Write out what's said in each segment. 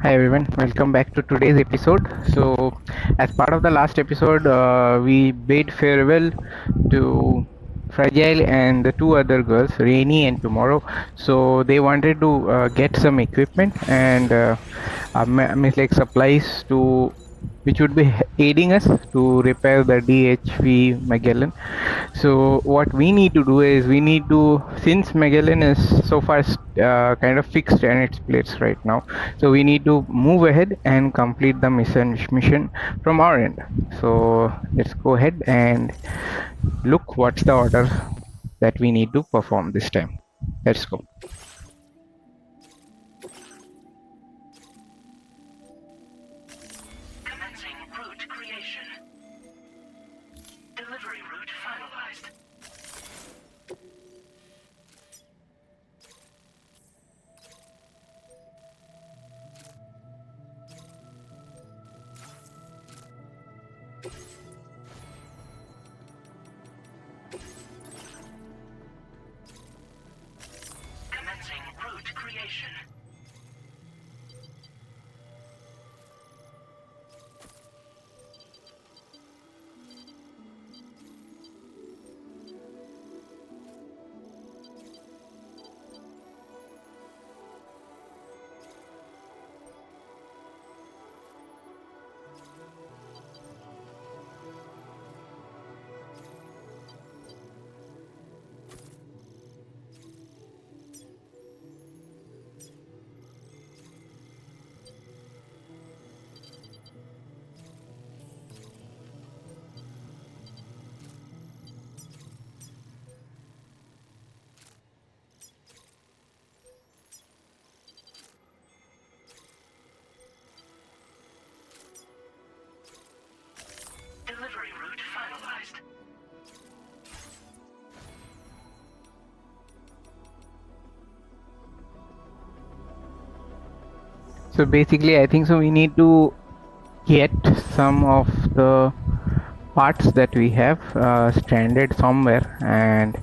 Hi everyone, welcome back to today's episode. So, as part of the last episode, we bid farewell to Fragile and the two other girls, Rainy and Tomorrow. So they wanted to get some equipment and means like supplies to which would be aiding us to repair the DHV Magellan. So what we need to do is we need to, since Magellan is so far kind of fixed in its place right now, so we need to move ahead and complete the mission from our end. So let's go ahead and look what's the order that we need to perform this time. Let's go. Commencing route creation. Delivery route finalized. Commencing route creation. Delivery route finalized. So basically, I think so we need to get some of the parts that we have stranded somewhere and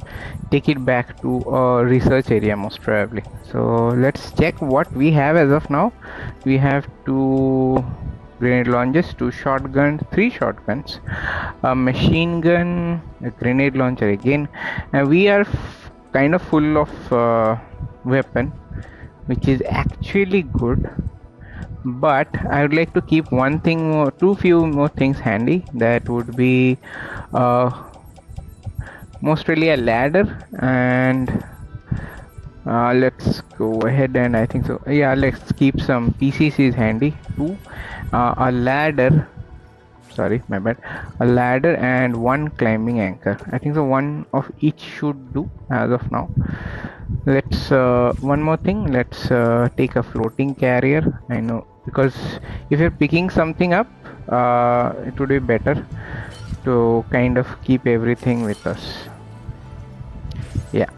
take it back to a research area most probably. So let's check what we have as of now. We have two grenade launchers, two shotguns, three shotguns, a machine gun, a grenade launcher again, and we are kind of full of weapon, which is actually good, but I would like to keep one thing more, few more things handy. That would be uh, most really a ladder, and let's go ahead and I think so. Yeah, let's keep some PCCs handy too. A ladder. Sorry, my bad. A ladder and one climbing anchor. I think so. One of each should do as of now. Let's one more thing. Let's take a floating carrier. I know, because if you're picking something up, it would be better to kind of keep everything with us. Yeah.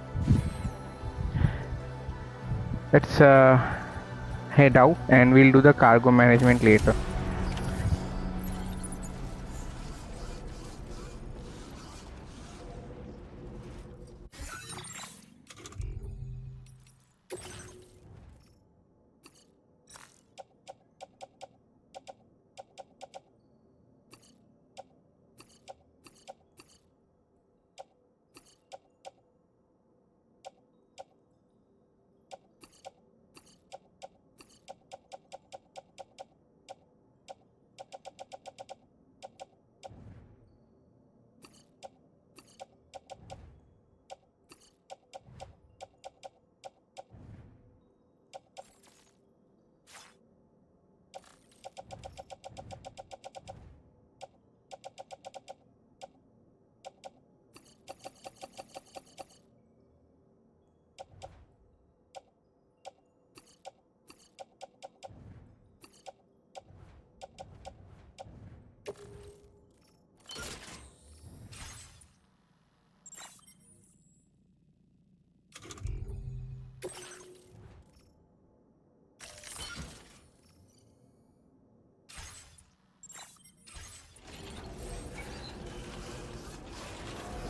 Let's head out and we'll do the cargo management later.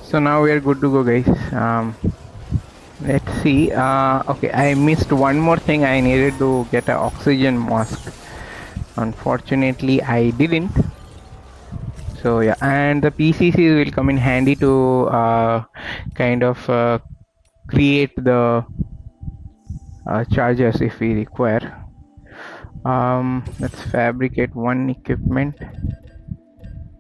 So now we are good to go, guys. Let's see. Okay, I missed one more thing. I needed to get an oxygen mask. Unfortunately, I didn't. So yeah, and the PCCs will come in handy to kind of create the chargers if we require. Let's fabricate one equipment.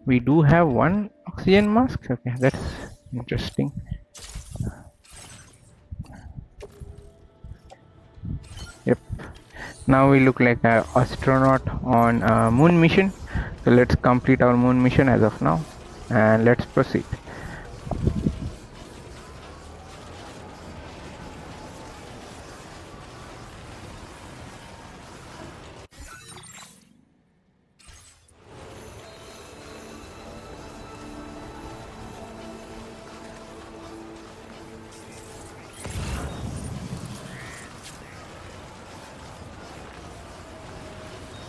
We do have one oxygen mask. Okay, that's interesting. Yep. Now we look like an astronaut on a moon mission. So let's complete our moon mission as of now, and let's proceed.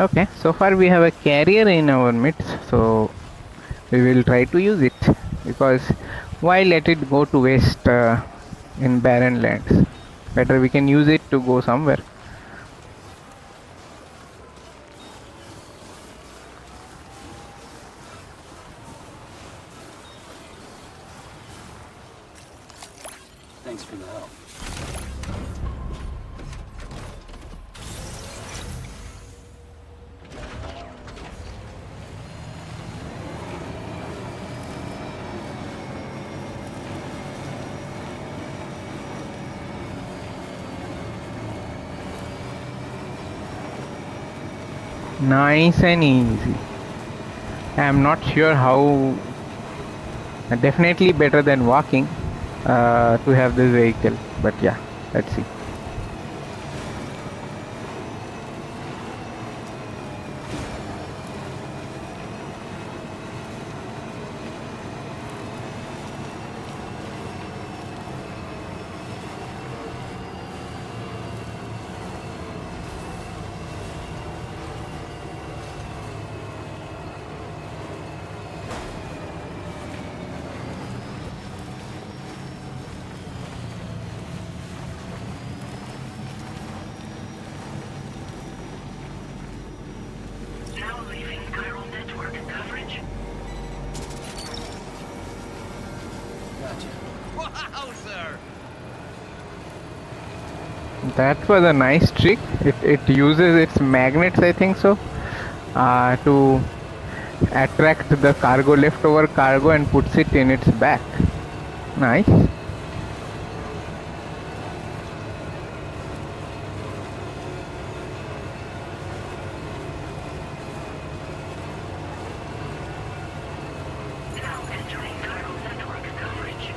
Okay, so far we have a carrier in our midst, so we will try to use it, because why let it go to waste in barren lands? Better we can use it to go somewhere. Thanks for the help. Nice and easy. I'm not sure how. Definitely better than walking to have this vehicle, but yeah, let's see. Now leaving chiral network coverage. Gotcha. Wowzer! That was a nice trick. It uses its magnets, I think so, to attract the cargo, leftover cargo, and puts it in its back. Nice. Now entering chiral network coverage.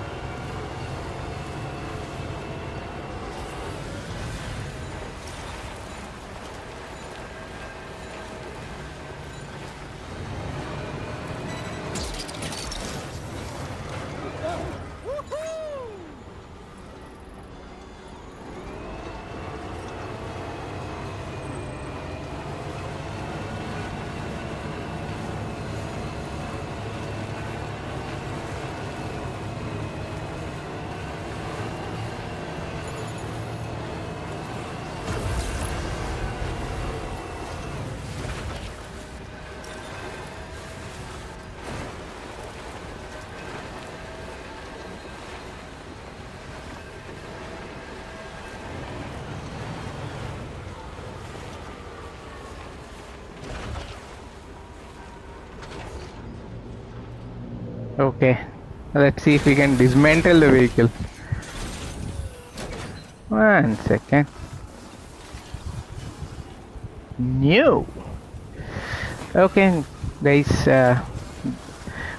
Okay, let's see if we can dismantle the vehicle. 1 second. No. Okay, guys,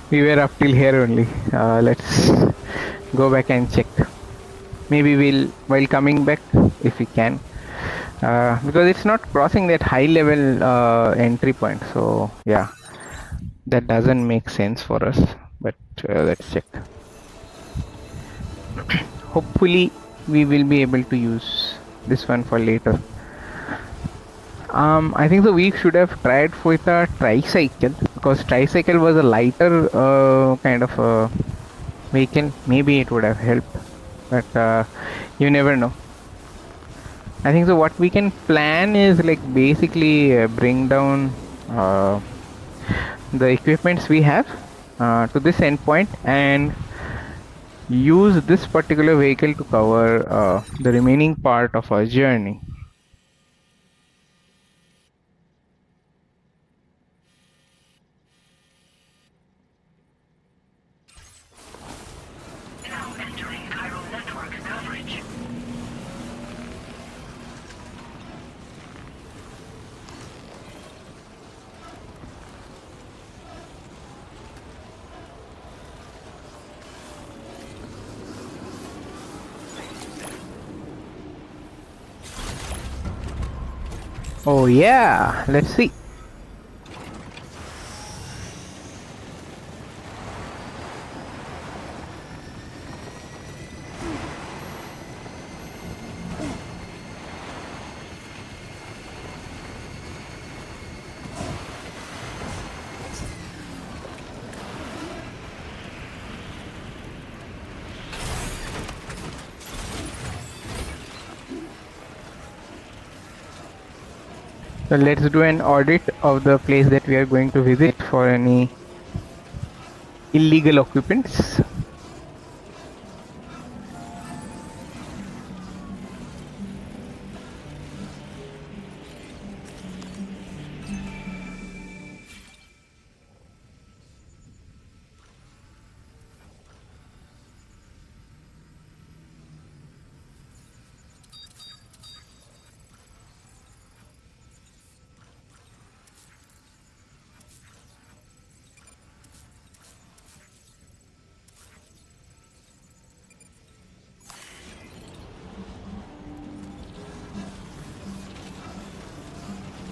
we were up till here only. Let's go back and check. Maybe we'll, while coming back, if we can, because it's not crossing that high level entry point. So yeah, that doesn't make sense for us. But let's check. Hopefully, we will be able to use this one for later. I think so we should have tried with a tricycle, because tricycle was a lighter kind of vehicle. Maybe it would have helped, but You never know. I think so. What we can plan is like basically bring down the equipments we have to this endpoint and use this particular vehicle to cover the remaining part of our journey. Now entering chiral network coverage. Oh yeah, let's see. So let's do an audit of the place that we are going to visit for any illegal occupants.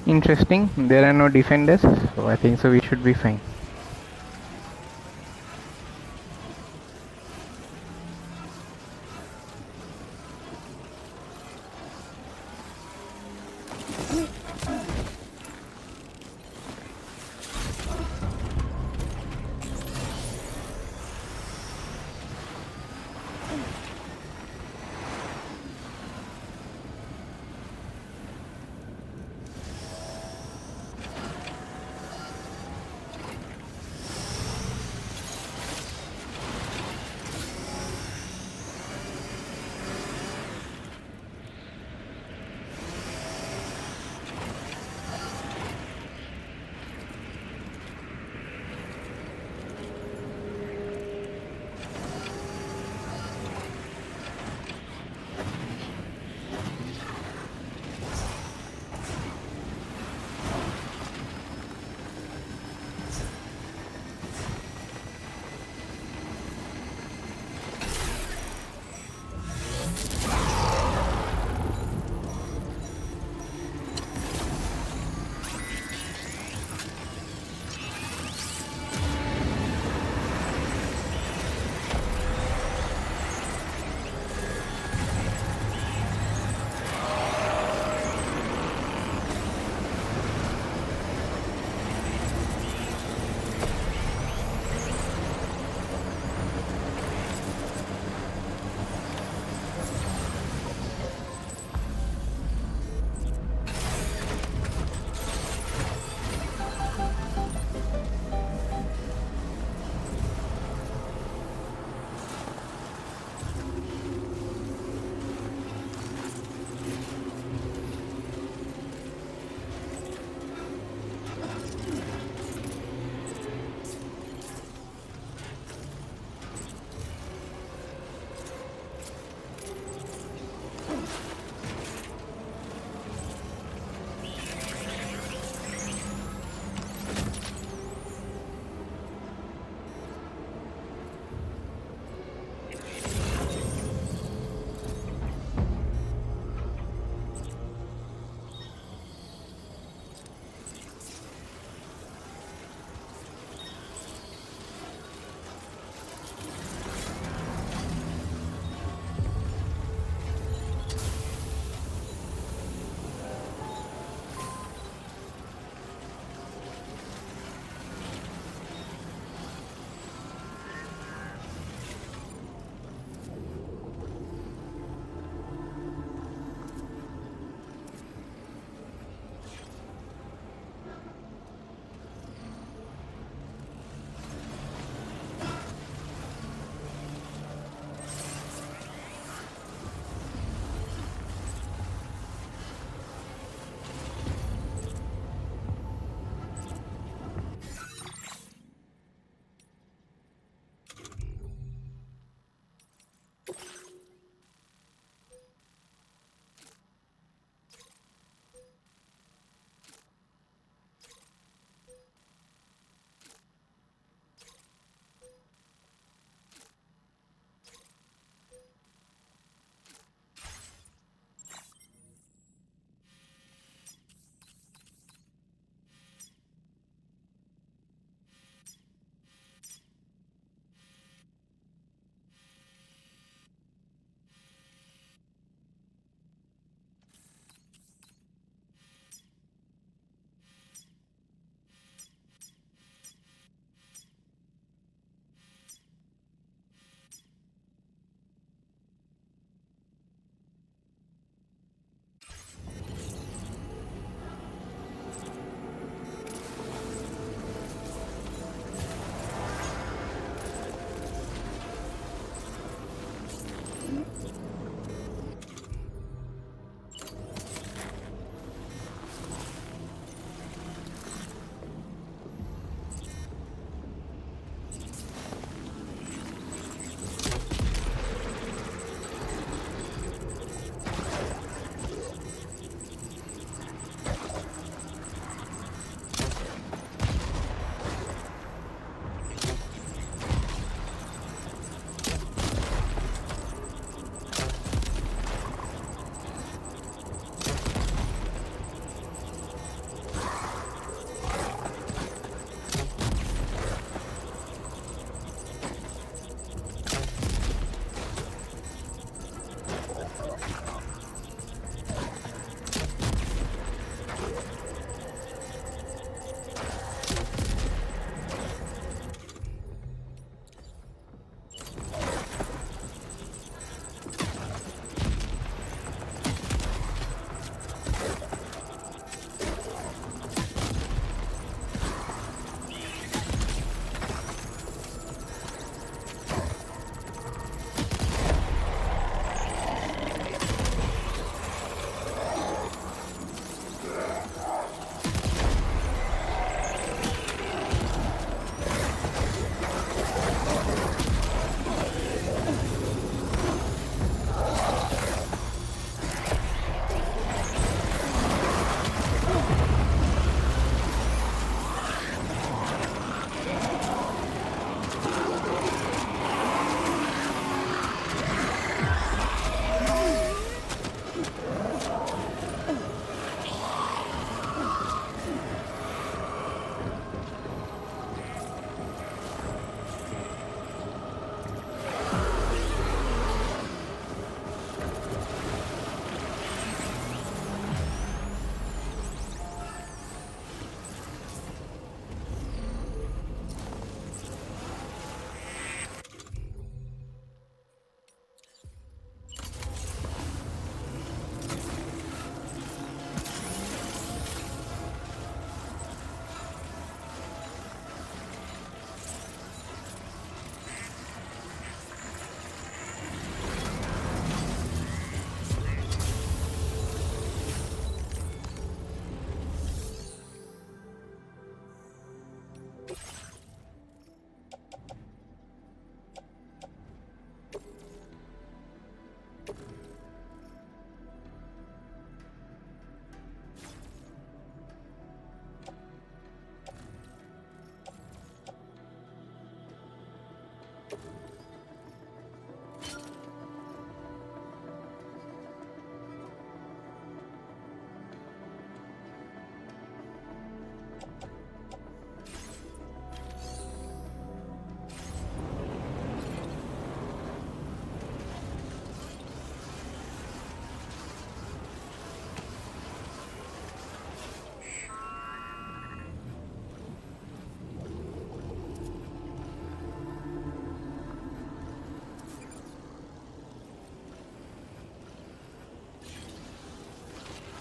Interesting. There are no defenders, so I think so we should be fine.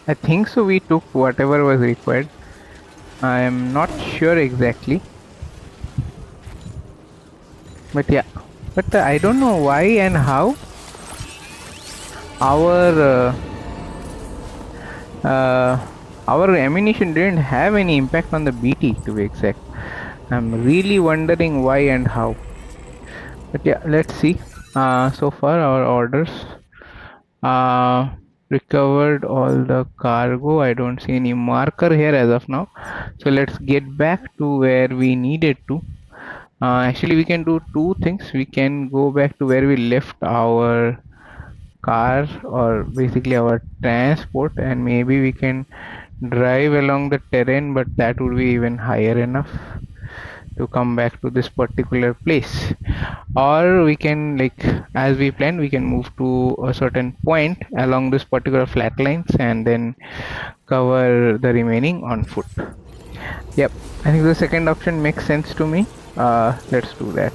I think so. We took whatever was required. I am not sure exactly, but yeah. But I don't know why and how our our ammunition didn't have any impact on the BT, to be exact. I'm really wondering why and how. But yeah, let's see. So far our orders recovered all the cargo. I don't see any marker here as of now. So let's get back to where we needed to. Actually, we can do two things. We can go back to where we left our car, or basically our transport, and maybe we can drive along the terrain, but that would be even higher enough to come back to this particular place. Or we can, like as we planned, we can move to a certain point along this particular flat lines and then cover the remaining on foot. Yep, I think the second option makes sense to me. Let's do that.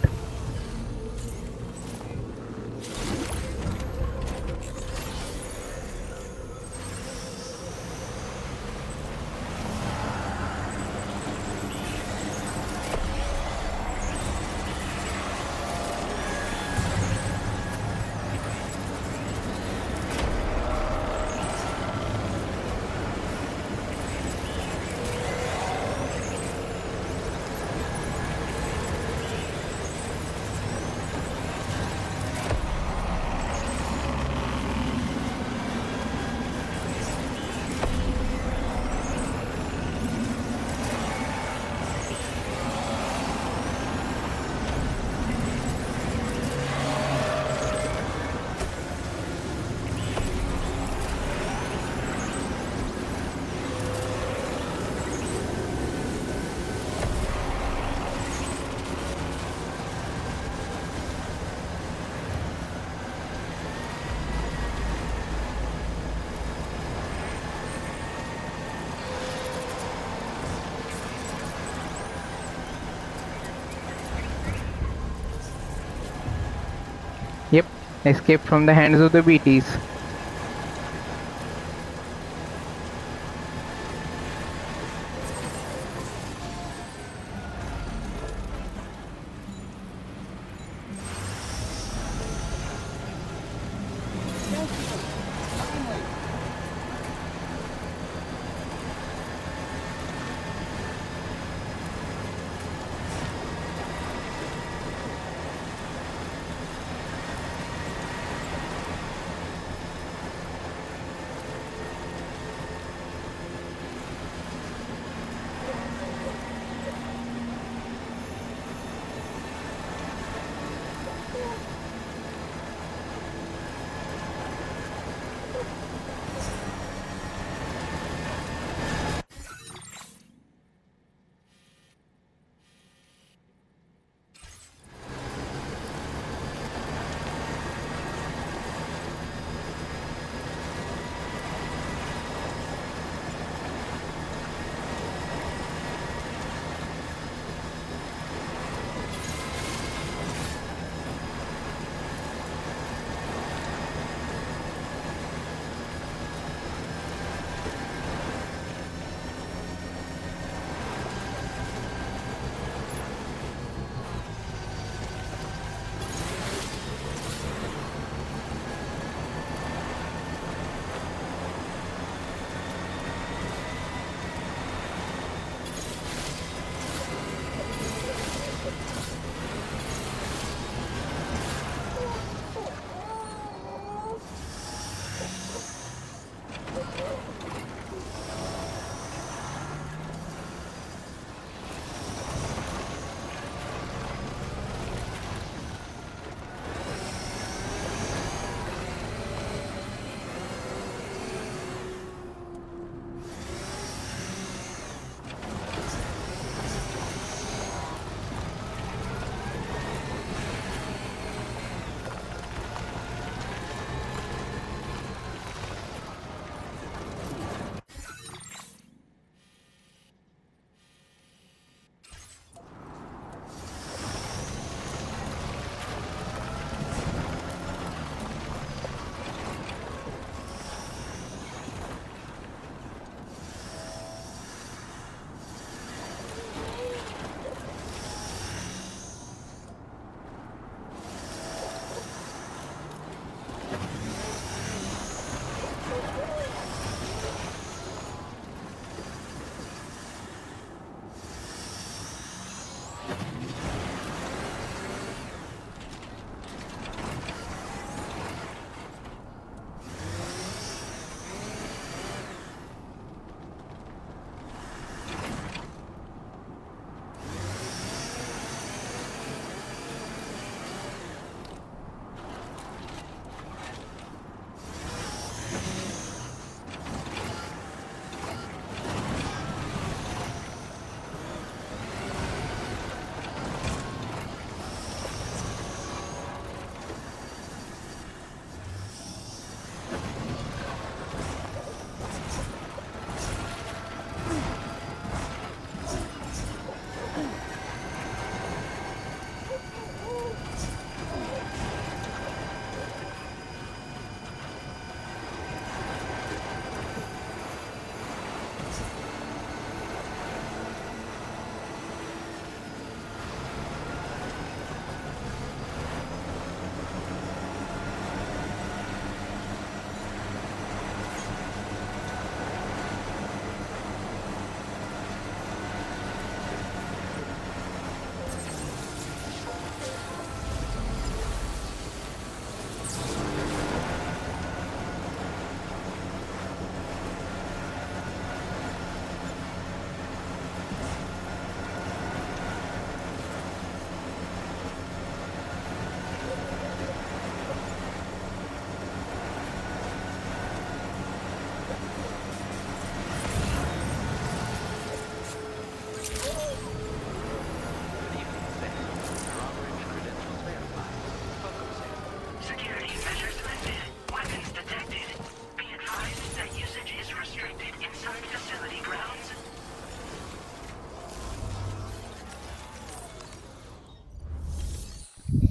Yep, escape from the hands of the BTs.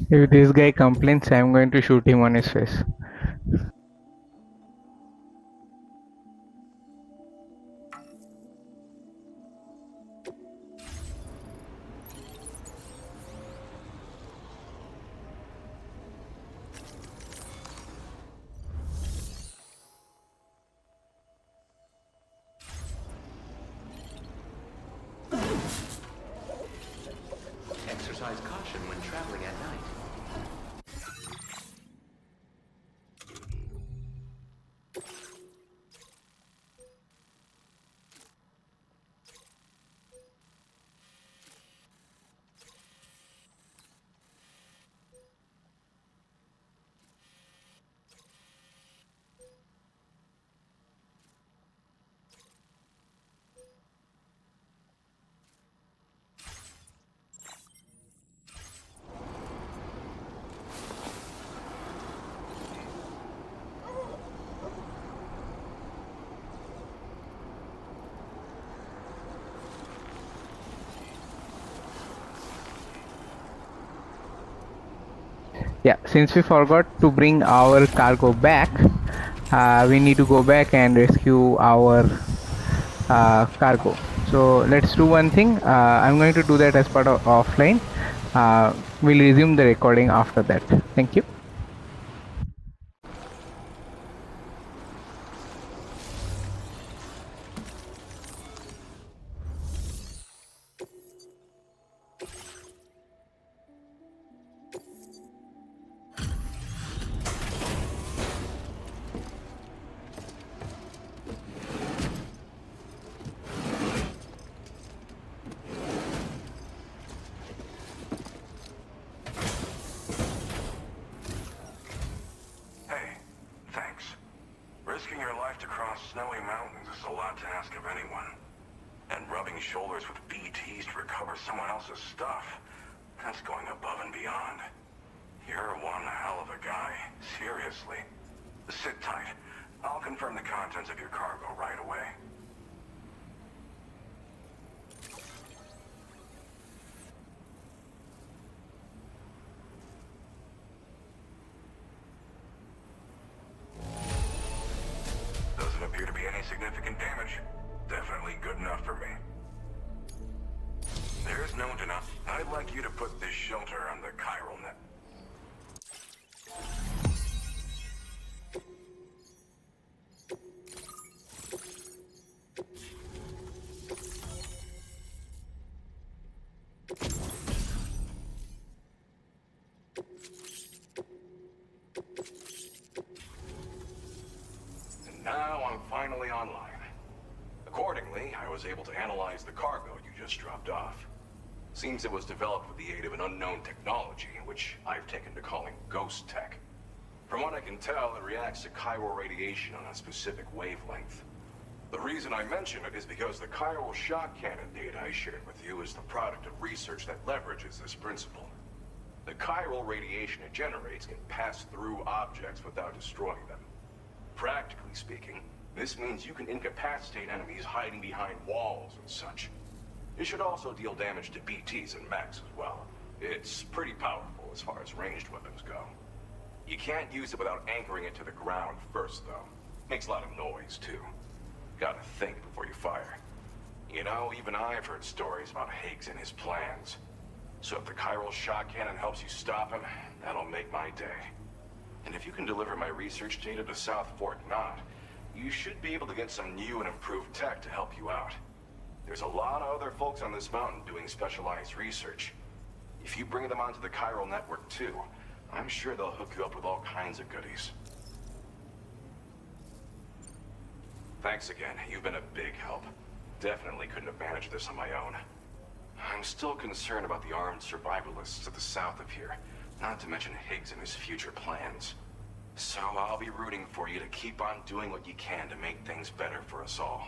If this guy complains, I'm going to shoot him on his face. Exercise caution when traveling at night. Yeah, since we forgot to bring our cargo back, we need to go back and rescue our cargo. So let's do one thing. I'm going to do that as part of offline. We'll resume the recording after that. Thank you. Hey, thanks. Risking your life to cross snowy mountains is a lot to ask of anyone. And rubbing shoulders with BTs to recover someone else's stuff, that's going above and beyond. You're one hell of a guy, seriously. Sit tight. I'll confirm the contents of your cargo right away. Doesn't appear to be any significant damage. Definitely good enough for me. There's no denying. I'd like you to put this shelter on the chiral net. And now I'm finally online. Accordingly, I was able to analyze the cargo you just dropped off. Seems it was developed with the aid of an unknown technology, which I've taken to calling ghost tech. From what I can tell, it reacts to chiral radiation on a specific wavelength. The reason I mention it is because the chiral shock cannon data I shared with you is the product of research that leverages this principle. The chiral radiation it generates can pass through objects without destroying them. Practically speaking, this means you can incapacitate enemies hiding behind walls and such. It should also deal damage to BTs and mechs as well. It's pretty powerful as far as ranged weapons go. You can't use it without anchoring it to the ground first, though. Makes a lot of noise, too. Gotta think before you fire. You know, even I've heard stories about Higgs and his plans. So if the chiral shock cannon helps you stop him, that'll make my day. And if you can deliver my research data to South Fort Knot, you should be able to get some new and improved tech to help you out. There's a lot of other folks on this mountain doing specialized research. If you bring them onto the chiral network too, I'm sure they'll hook you up with all kinds of goodies. Thanks again. You've been a big help. Definitely couldn't have managed this on my own. I'm still concerned about the armed survivalists to the south of here, not to mention Higgs and his future plans. So I'll be rooting for you to keep on doing what you can to make things better for us all.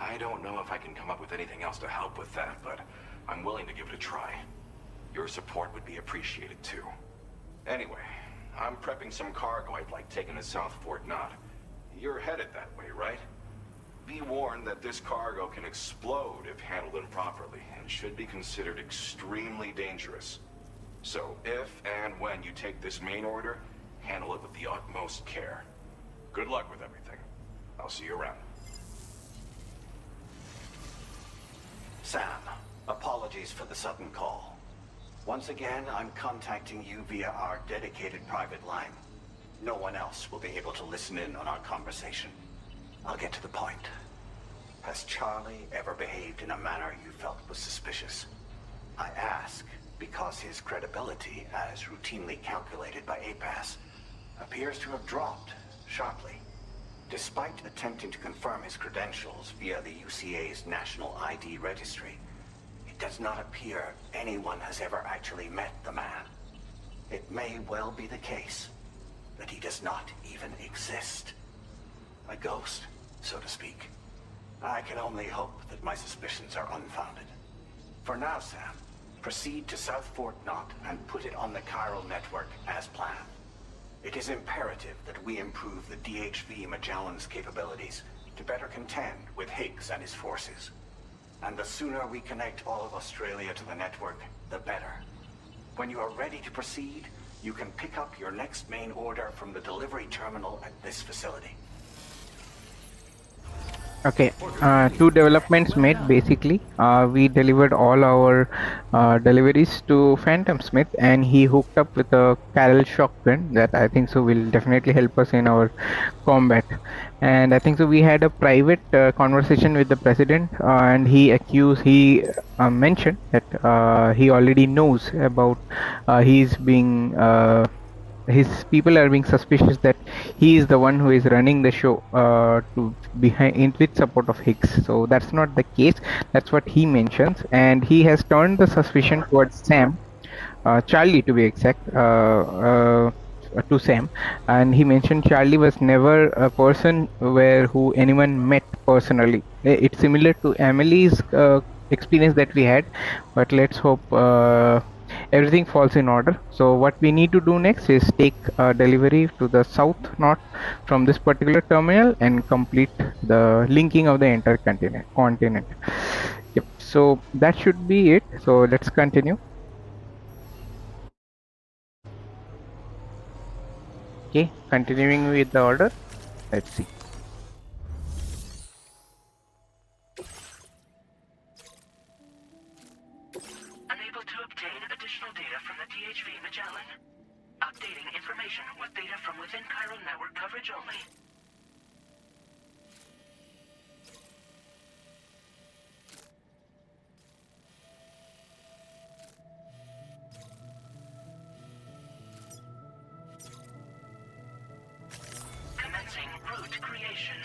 I don't know if I can come up with anything else to help with that, but I'm willing to give it a try. Your support would be appreciated too. Anyway, I'm prepping some cargo I'd like taken to South Fort Knot. You're headed that way, right? Be warned that this cargo can explode if handled improperly, and should be considered extremely dangerous. So if and when you take this main order, handle it with the utmost care. Good luck with everything. I'll see you around. Sam, apologies for the sudden call. Once again, I'm contacting you via our dedicated private line. No one else will be able to listen in on our conversation. I'll get to the point. Has Charlie ever behaved in a manner you felt was suspicious? I ask because his credibility, as routinely calculated by APAS, appears to have dropped sharply. Despite attempting to confirm his credentials via the UCA's National ID Registry, it does not appear anyone has ever actually met the man. It may well be the case that he does not even exist. A ghost, so to speak. I can only hope that my suspicions are unfounded. For now, Sam, proceed to South Fort Knot and put it on the chiral network as planned. It is imperative that we improve the DHV Magellan's capabilities to better contend with Higgs and his forces. And the sooner we connect all of Australia to the network, the better. When you are ready to proceed, you can pick up your next main order from the delivery terminal at this facility. Okay, two developments made basically. We delivered all our deliveries to Phantom Smith, and he hooked up with a Carol shotgun that I think so will definitely help us in our combat. And I think so we had a private conversation with the president, and he mentioned that he already knows about he's being his people are being suspicious that he is the one who is running the show to behind with support of Higgs. So that's not the case. That's what he mentions, and he has turned the suspicion towards Sam, Charlie to be exact, to Sam, and he mentioned Charlie was never a person where who anyone met personally. It's similar to Emily's experience that we had, but let's hope everything falls in order. So what we need to do next is take delivery to the south knot from this particular terminal and complete the linking of the entire continent. Yep. So that should be it. So let's continue. Okay, continuing with the order. Let's see. Unable to obtain additional data from the DHV Magellan. Updating information with data from within chiral network coverage only. Commencing route creation.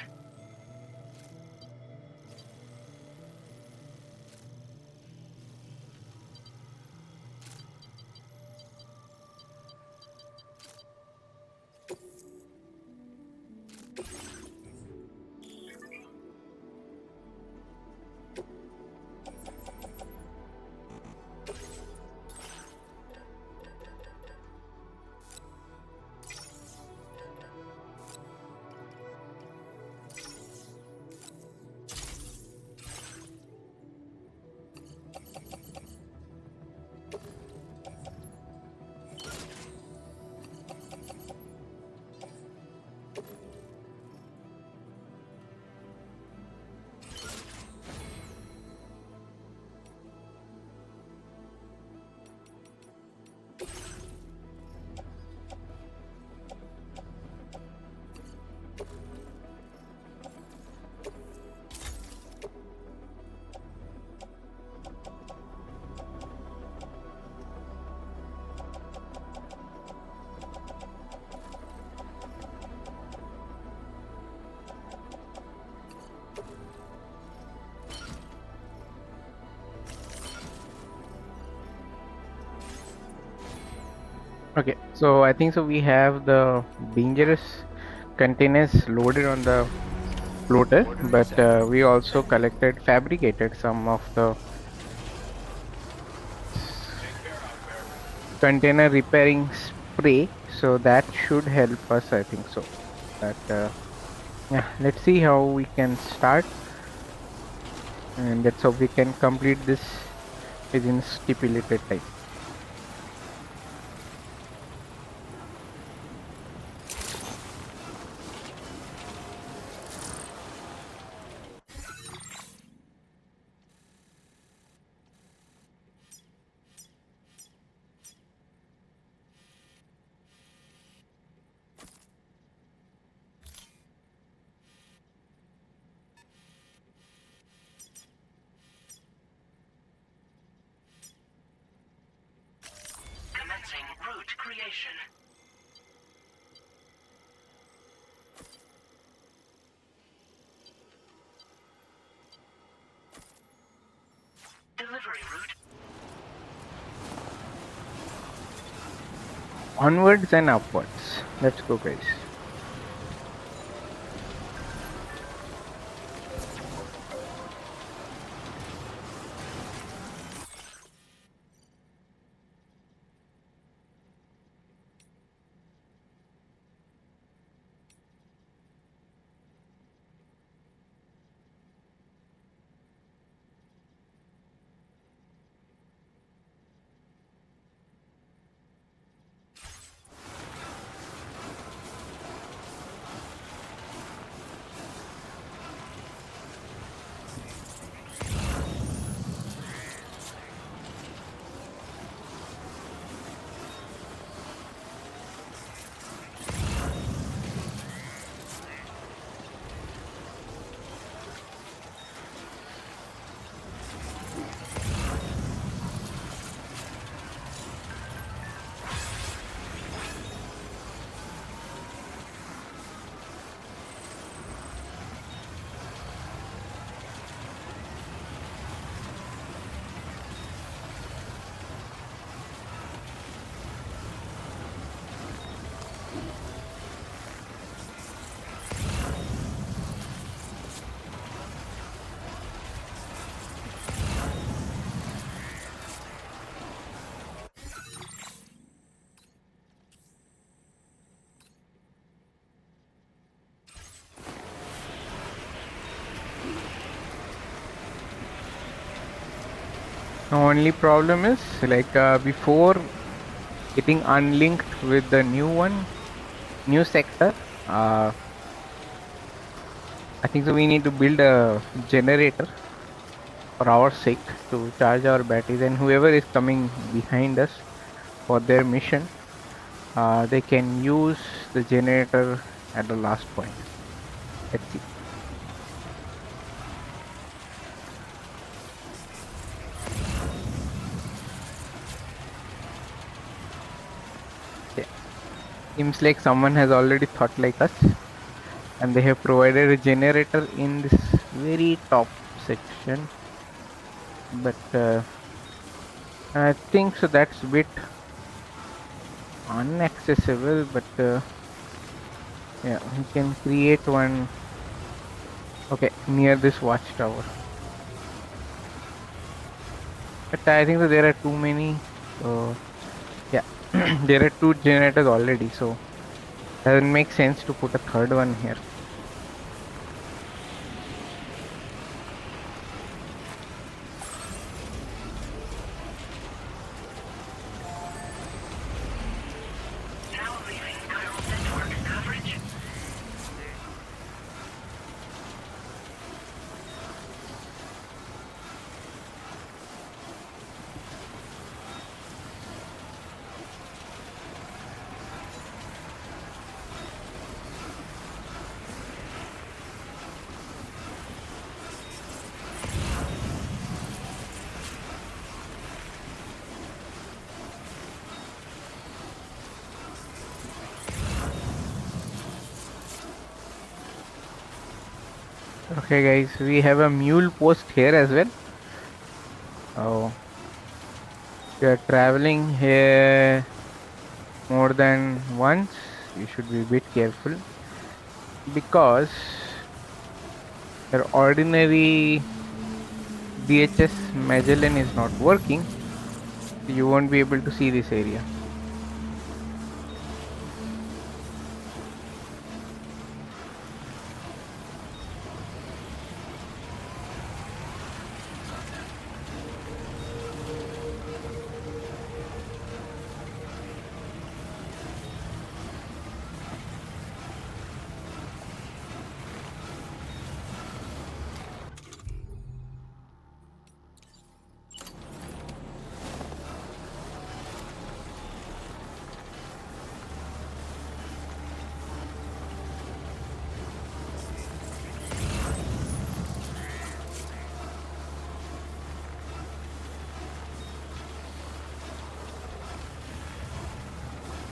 Okay, so I think so we have the dangerous containers loaded on the floater, but we also fabricated some of the container repairing spray, so that should help us, I think so. But yeah, let's see how we can start, and let's hope we can complete this within stipulated time. destination. Delivery route. Onwards and upwards. Let's go, guys. The only problem is like before getting unlinked with the new sector, I think so we need to build a generator for our sake to charge our batteries, and whoever is coming behind us for their mission, they can use the generator at the last point. Let's see. Yeah. Seems like someone has already thought like us, and they have provided a generator in this very top section. But I think so that's a bit unaccessible. But yeah, we can create one. Okay, near this watchtower. But I think that there are too many. So yeah, there are two generators already. So doesn't make sense to put a third one here. Now leaving Chiral network coverage. Okay, guys, we have a mule post here as well. Oh, we are traveling here more than once. You should be a bit careful because your ordinary DHS Magellan is not working. You won't be able to see this area.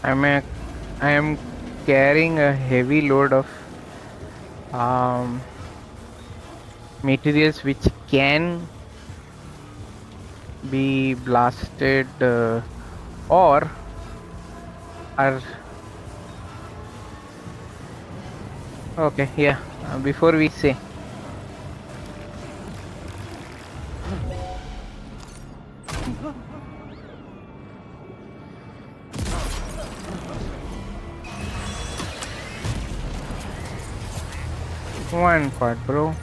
I'm a, I am carrying a heavy load of um, materials which can be blasted or are okay. Yeah. Before we say, 1 part, bro.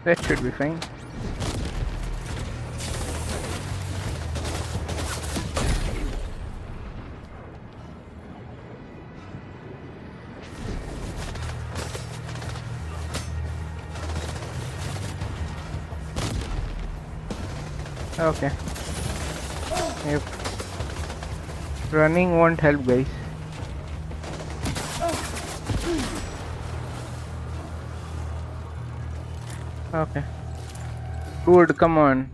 That should be fine. Okay. Yep. Running won't help, guys. Okay. Good. Come on.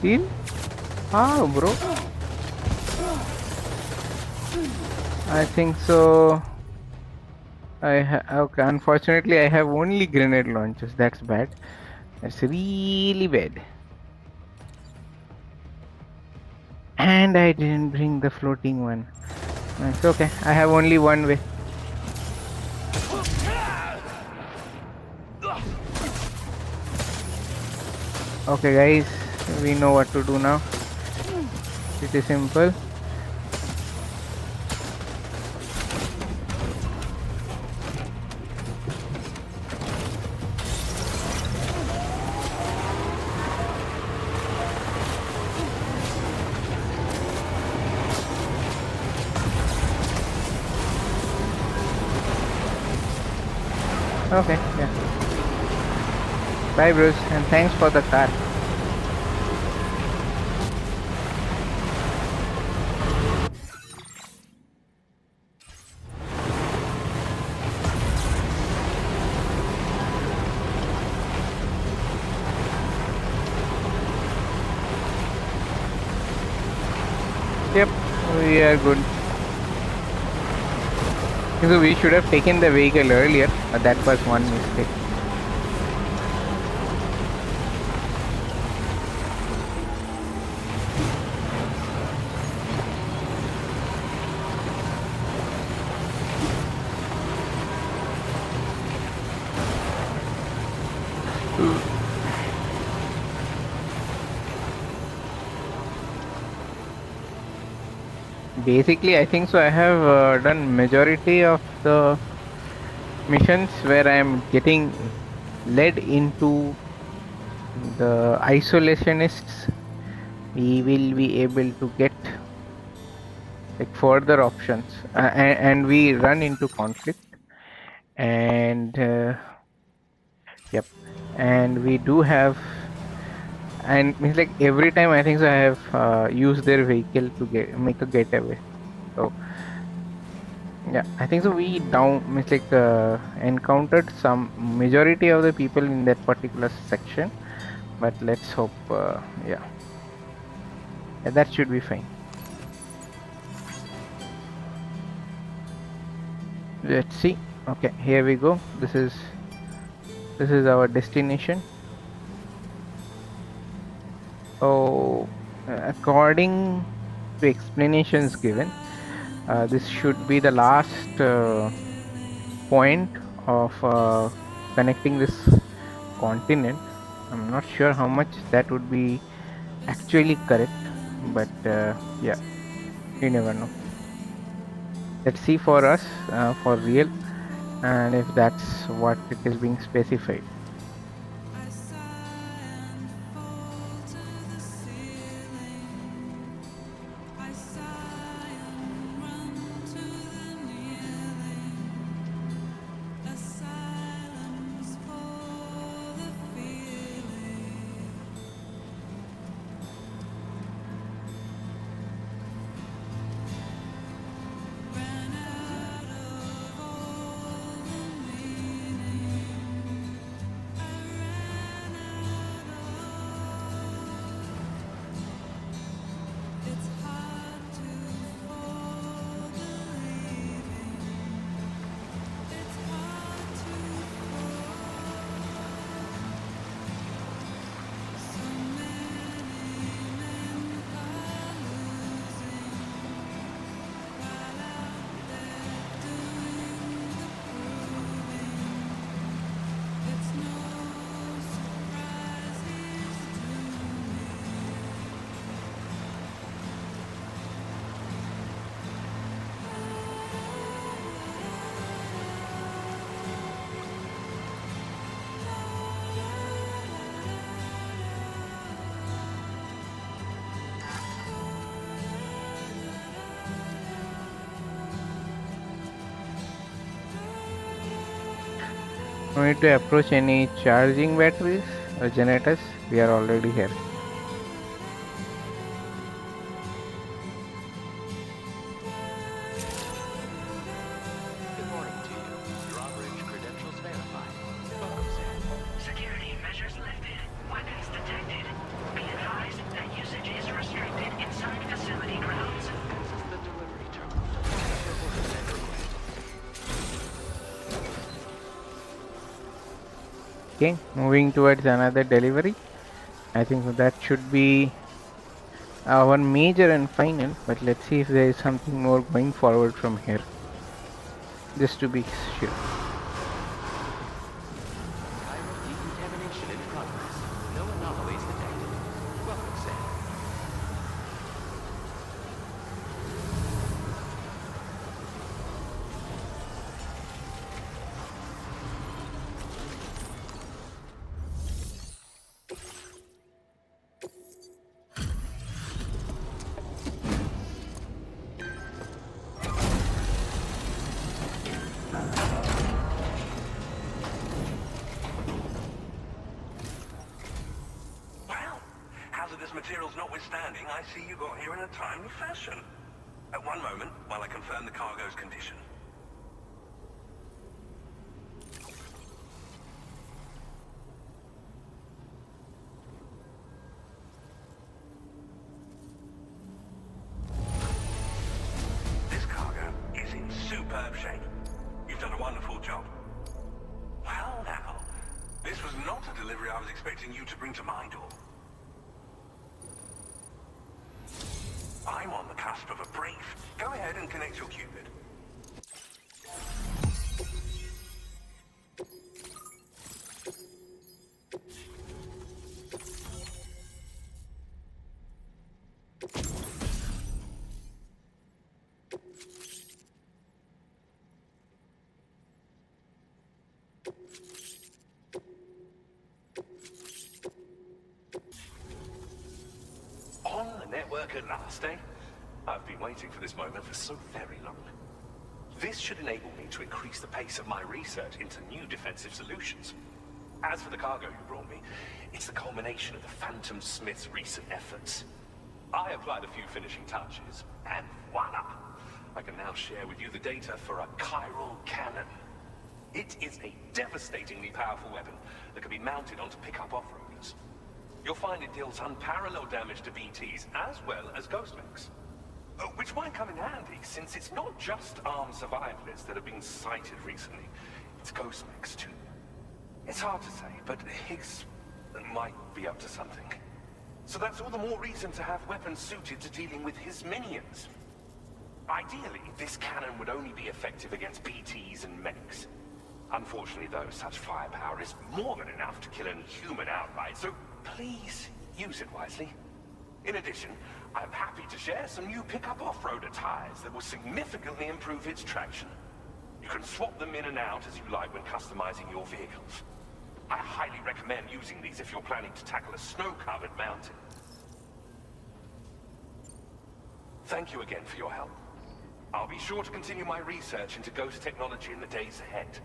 Deal? How, bro? I think so. Okay. Unfortunately, I have only grenade launchers. That's bad. That's really bad. And I didn't bring the floating one. It's okay. I have only one way. Okay, guys. We know what to do now. Pretty simple. Okay. Yeah. Bye, Bruce. And thanks for the car. Yep. We are good. So we should have taken the vehicle earlier. That was one mistake. Basically, I think so. I have done majority of the missions where I am getting led into the isolationists. We will be able to get like further options, and we run into conflict. And yep, and we do have, and means like every time I think so I have used their vehicle to make a getaway. So yeah, I think so. We down means like encountered some majority of the people in that particular section, but let's hope. Yeah, yeah, that should be fine. Let's see. Okay, here we go. This is our destination. So, according to explanations given, this should be the last point of connecting this continent. I'm not sure how much that would be actually correct, but yeah, you never know. Let's see for us, for real, and if that's what it is being specified. No need to approach any charging batteries or generators. We are already here. Good morning to you. Drawbridge credentials verified. Welcome, Sam. Security measures lifted. Weapons detected. Be advised that usage is restricted inside facility grounds. This is the delivery terminal. Careful to send request. Okay, moving towards another delivery. I think that should be our major and final, but let's see if there is something more going forward from here. Just to be sure. Chiral decontamination in progress. No anomalies detected. Welcome, Sam. Well, hazardous materials notwithstanding, I see you got here in a timely fashion. At one moment, while I confirm the cargo's condition. This cargo is in superb shape. You've done a wonderful job. Well now, this was not a delivery I was expecting you to bring to my door. I'm on the cusp of a brief. Go ahead and connect your Cupid. On the network at last, eh? I've been waiting for this moment for so very long. This should enable me to increase the pace of my research into new defensive solutions. As for the cargo you brought me, it's the culmination of the Phantom Smith's recent efforts. I applied a few finishing touches, and voila! I can now share with you the data for a chiral cannon. It is a devastatingly powerful weapon that can be mounted onto pickup off-roaders. You'll find it deals unparalleled damage to BTs as well as ghost mechs. Which might come in handy, since it's not just armed survivalists that have been sighted recently. It's ghost mechs too. It's hard to say, but Higgs might be up to something. So that's all the more reason to have weapons suited to dealing with his minions. Ideally, this cannon would only be effective against BTs and mechs. Unfortunately, though, such firepower is more than enough to kill an human outright, so please use it wisely. In addition, I'm happy to share some new pickup off-roader tires that will significantly improve its traction. You can swap them in and out as you like when customizing your vehicles. I highly recommend using these if you're planning to tackle a snow-covered mountain. Thank you again for your help. I'll be sure to continue my research into ghost technology in the days ahead.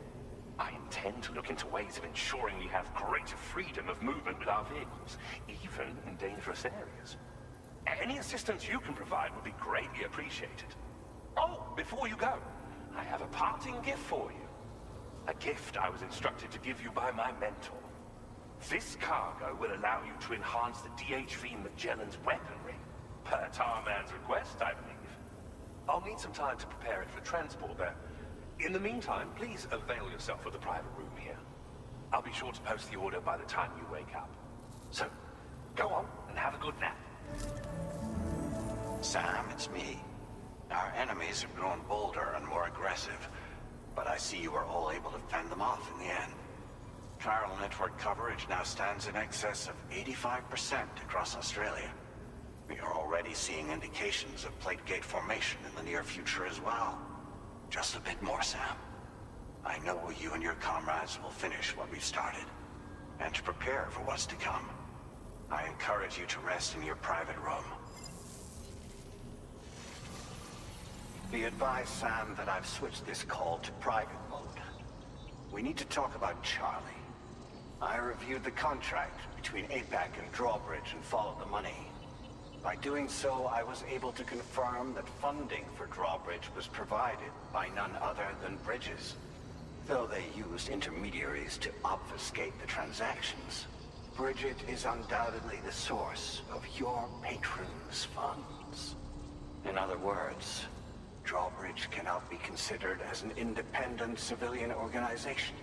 I intend to look into ways of ensuring we have greater freedom of movement with our vehicles, even in dangerous areas. Any assistance you can provide would be greatly appreciated. Oh, before you go, I have a parting gift for you. A gift I was instructed to give you by my mentor. This cargo will allow you to enhance the DHV Magellan's weaponry, per Tarman's request, I believe. I'll need some time to prepare it for transport there. In the meantime, please avail yourself of the private room here. I'll be sure to post the order by the time you wake up. So, go on and have a good nap. Sam, it's me. Our enemies have grown bolder and more aggressive, but I see you were all able to fend them off in the end. Chiral network coverage now stands in excess of 85% across Australia. We are already seeing indications of plate gate formation in the near future as well. Just a bit more, Sam. I know you and your comrades will finish what we've started, and to prepare for what's to come. I encourage you to rest in your private room. Be advised, Sam, that I've switched this call to private mode. we need to talk about Charlie. I reviewed the contract between APAC and Drawbridge and followed the money. By doing so, I was able to confirm that funding for Drawbridge was provided by none other than Bridges, though they used intermediaries to obfuscate the transactions. Bridget is undoubtedly the source of your patron's funds. In other words, Drawbridge cannot be considered as an independent civilian organization.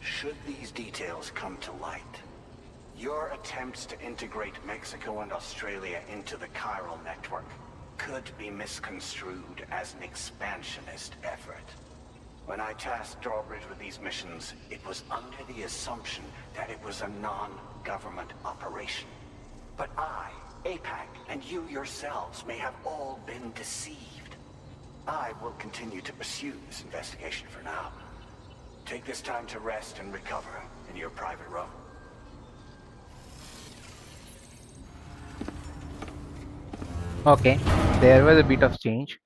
Should these details come to light, your attempts to integrate Mexico and Australia into the chiral network could be misconstrued as an expansionist effort. When I tasked Drawbridge with these missions, it was under the assumption that it was a non-government operation. But I, APAC, and you yourselves may have all been deceived. I will continue to pursue this investigation for now. Take this time to rest and recover in your private room. Okay, there was a bit of change.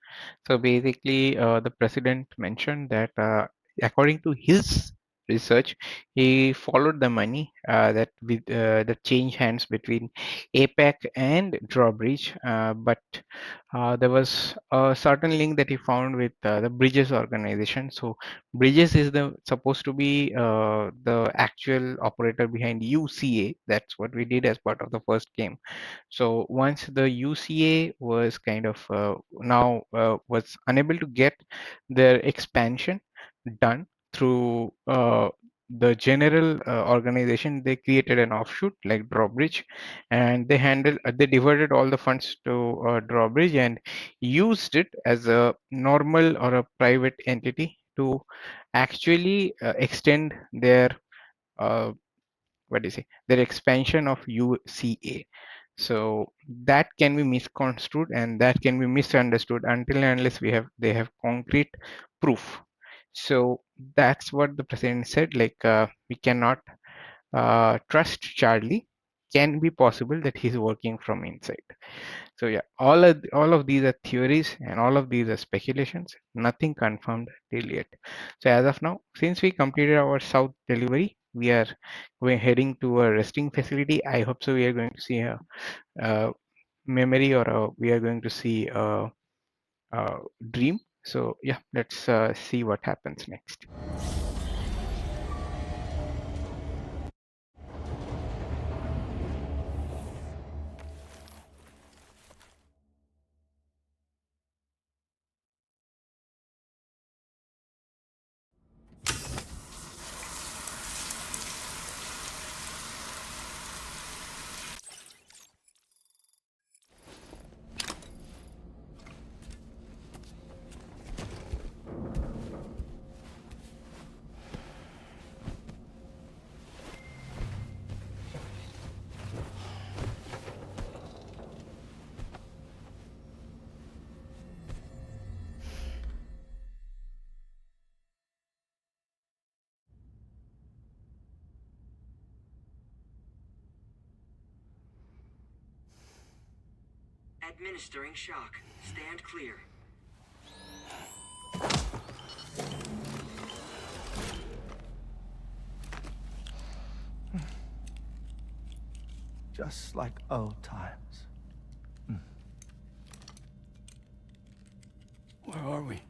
So basically, the president mentioned that according to his research, he followed the money that changed hands between APEC and Drawbridge, but there was a certain link that he found with the Bridges organization. So Bridges is the supposed to be the actual operator behind UCA. That's what we did as part of the first game. So once the UCA was kind of now was unable to get their expansion done through the general organization, they created an offshoot like Drawbridge, and they diverted all the funds to Drawbridge and used it as a normal or a private entity to actually extend their uh, what do you say, their expansion of UCA. So that can be misconstrued and that can be misunderstood until and unless they have concrete proof. So that's what the president said, like we cannot trust Charlie. Can be possible that he's working from inside. So yeah, all of these are theories and all of these are speculations, nothing confirmed till yet. So as of now, since we completed our south delivery, we are heading to a resting facility. I hope so we are going to see a memory, or we are going to see a dream. So yeah, let's see what happens next. Administering shock. Stand clear. Just like old times. Where are we?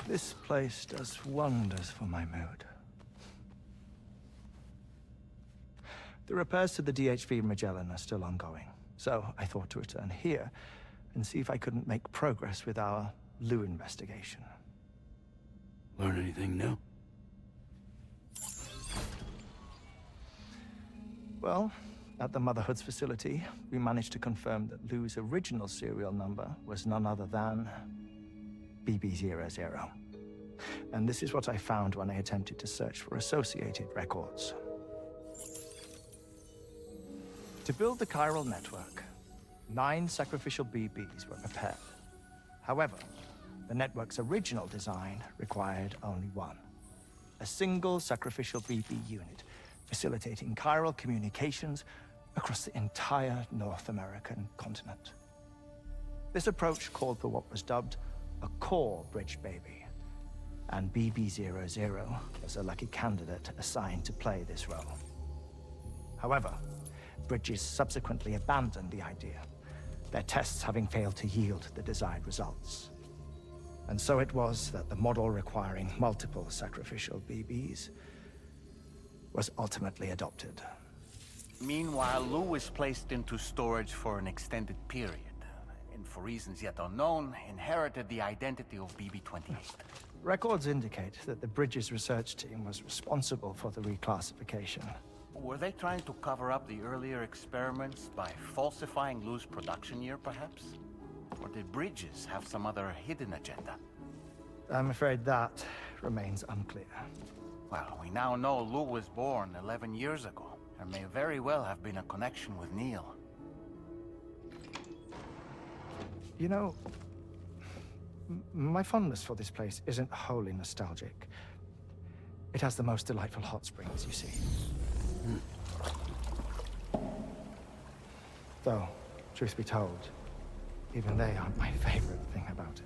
This place does wonders for my mood. The repairs to the DHV Magellan are still ongoing, so I thought to return here and see if I couldn't make progress with our Lou investigation. Learn anything new? Well, at the Motherhood's facility, we managed to confirm that Lou's original serial number was none other than BB00. And this is what I found when I attempted to search for associated records. To build the chiral network, 9 sacrificial BBs were prepared. However, the network's original design required only 1. A single sacrificial BB unit, facilitating chiral communications across the entire North American continent. This approach called for what was dubbed a core bridge baby, and BB-00 was a lucky candidate assigned to play this role. However, Bridges subsequently abandoned the idea, their tests having failed to yield the desired results. And so it was that the model requiring multiple sacrificial BBs was ultimately adopted. Meanwhile, Lou was placed into storage for an extended period, and for reasons yet unknown, inherited the identity of BB-28. Records indicate that the Bridges research team was responsible for the reclassification. Were they trying to cover up the earlier experiments by falsifying Lou's production year, perhaps? Or did Bridges have some other hidden agenda? I'm afraid that remains unclear. Well, we now know Lou was born 11 years ago. There may very well have been a connection with Neil. You know, my fondness for this place isn't wholly nostalgic. It has the most delightful hot springs, you see. Though, truth be told, even they aren't my favorite thing about it.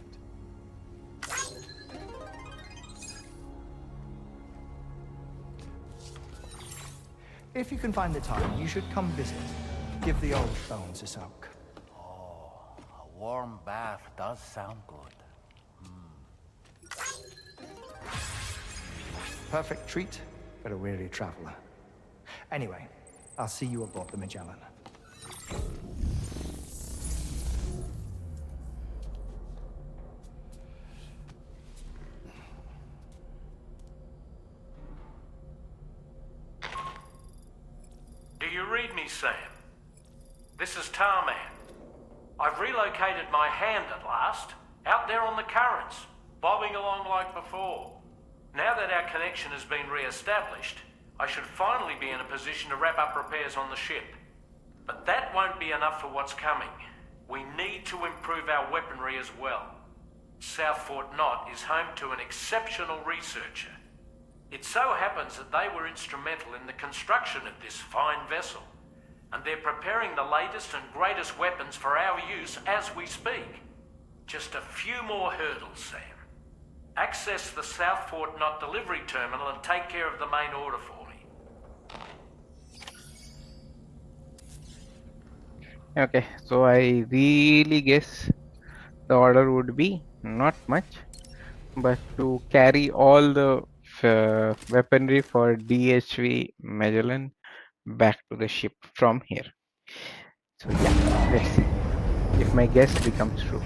If you can find the time, you should come visit. Give the old bones a soak. Oh, a warm bath does sound good. Perfect treat for a weary traveler. Anyway, I'll see you aboard the Magellan. Do you read me, Sam? This is Tarman. I've relocated my hand at last, out there on the currents, bobbing along like before. Now that our connection has been re-established, I should finally be in a position to wrap up repairs on the ship. But that won't be enough for what's coming. We need to improve our weaponry as well. South Fort Knot is home to an exceptional researcher. It so happens that they were instrumental in the construction of this fine vessel, and they're preparing the latest and greatest weapons for our use as we speak. Just a few more hurdles, Sam. Access the South Fort Knot delivery terminal and take care of the main order for me. Okay, so I really guess the order would be not much, but to carry all the weaponry for DHV Magellan back to the ship from here. So yeah, let's see if my guess becomes true.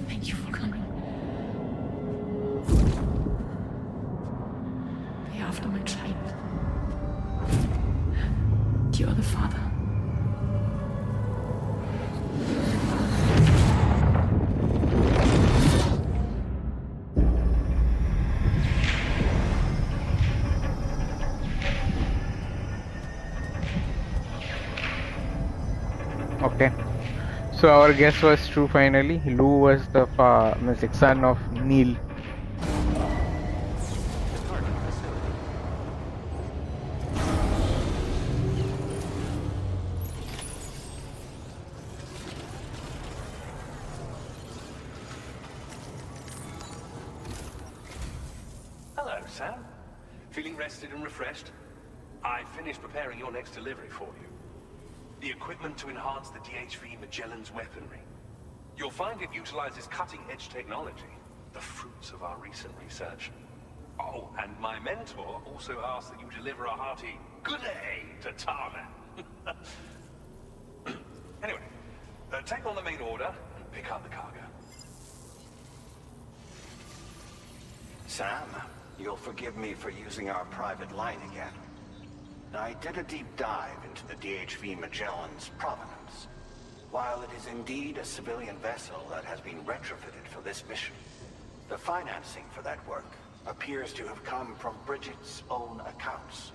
Thank you for coming. Be after my child. You are the father. Okay, so our guess was true finally. Lou was the son of Neil. Hello, Sam. Feeling rested and refreshed? I finished preparing your next delivery for you. The equipment to enhance the DHV Magellan's weaponry. You'll find it utilizes cutting-edge technology, the fruits of our recent research. Oh, and my mentor also asked that you deliver a hearty good day to Tarman. Anyway, take on the main order and pick up the cargo. Sam, you'll forgive me for using our private line again. I did a deep dive into the DHV Magellan's provenance. While it is indeed a civilian vessel that has been retrofitted for this mission, the financing for that work appears to have come from Bridget's own accounts,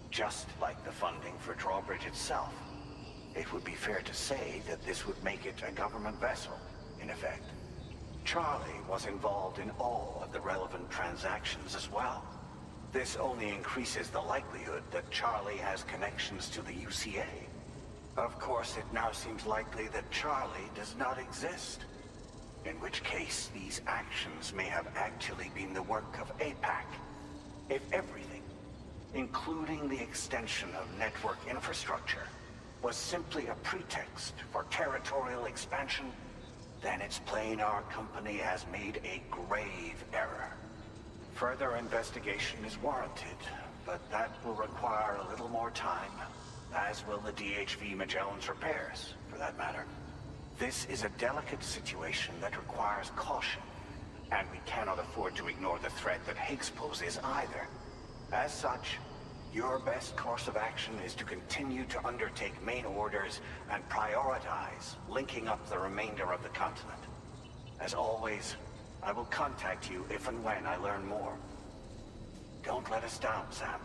just like the funding for Drawbridge itself. It would be fair to say that this would make it a government vessel, in effect. Charlie was involved in all of the relevant transactions as well. This only increases the likelihood that Charlie has connections to the UCA. Of course, it now seems likely that Charlie does not exist. In which case, these actions may have actually been the work of APAC. If everything, including the extension of network infrastructure, was simply a pretext for territorial expansion, then it's plain our company has made a grave error. Further investigation is warranted, but that will require a little more time, as will the DHV Magellan's repairs, for that matter. This is a delicate situation that requires caution, and we cannot afford to ignore the threat that Higgs poses either. As such, your best course of action is to continue to undertake main orders and prioritize linking up the remainder of the continent. As always, I will contact you if and when I learn more. Don't let us down, Sam.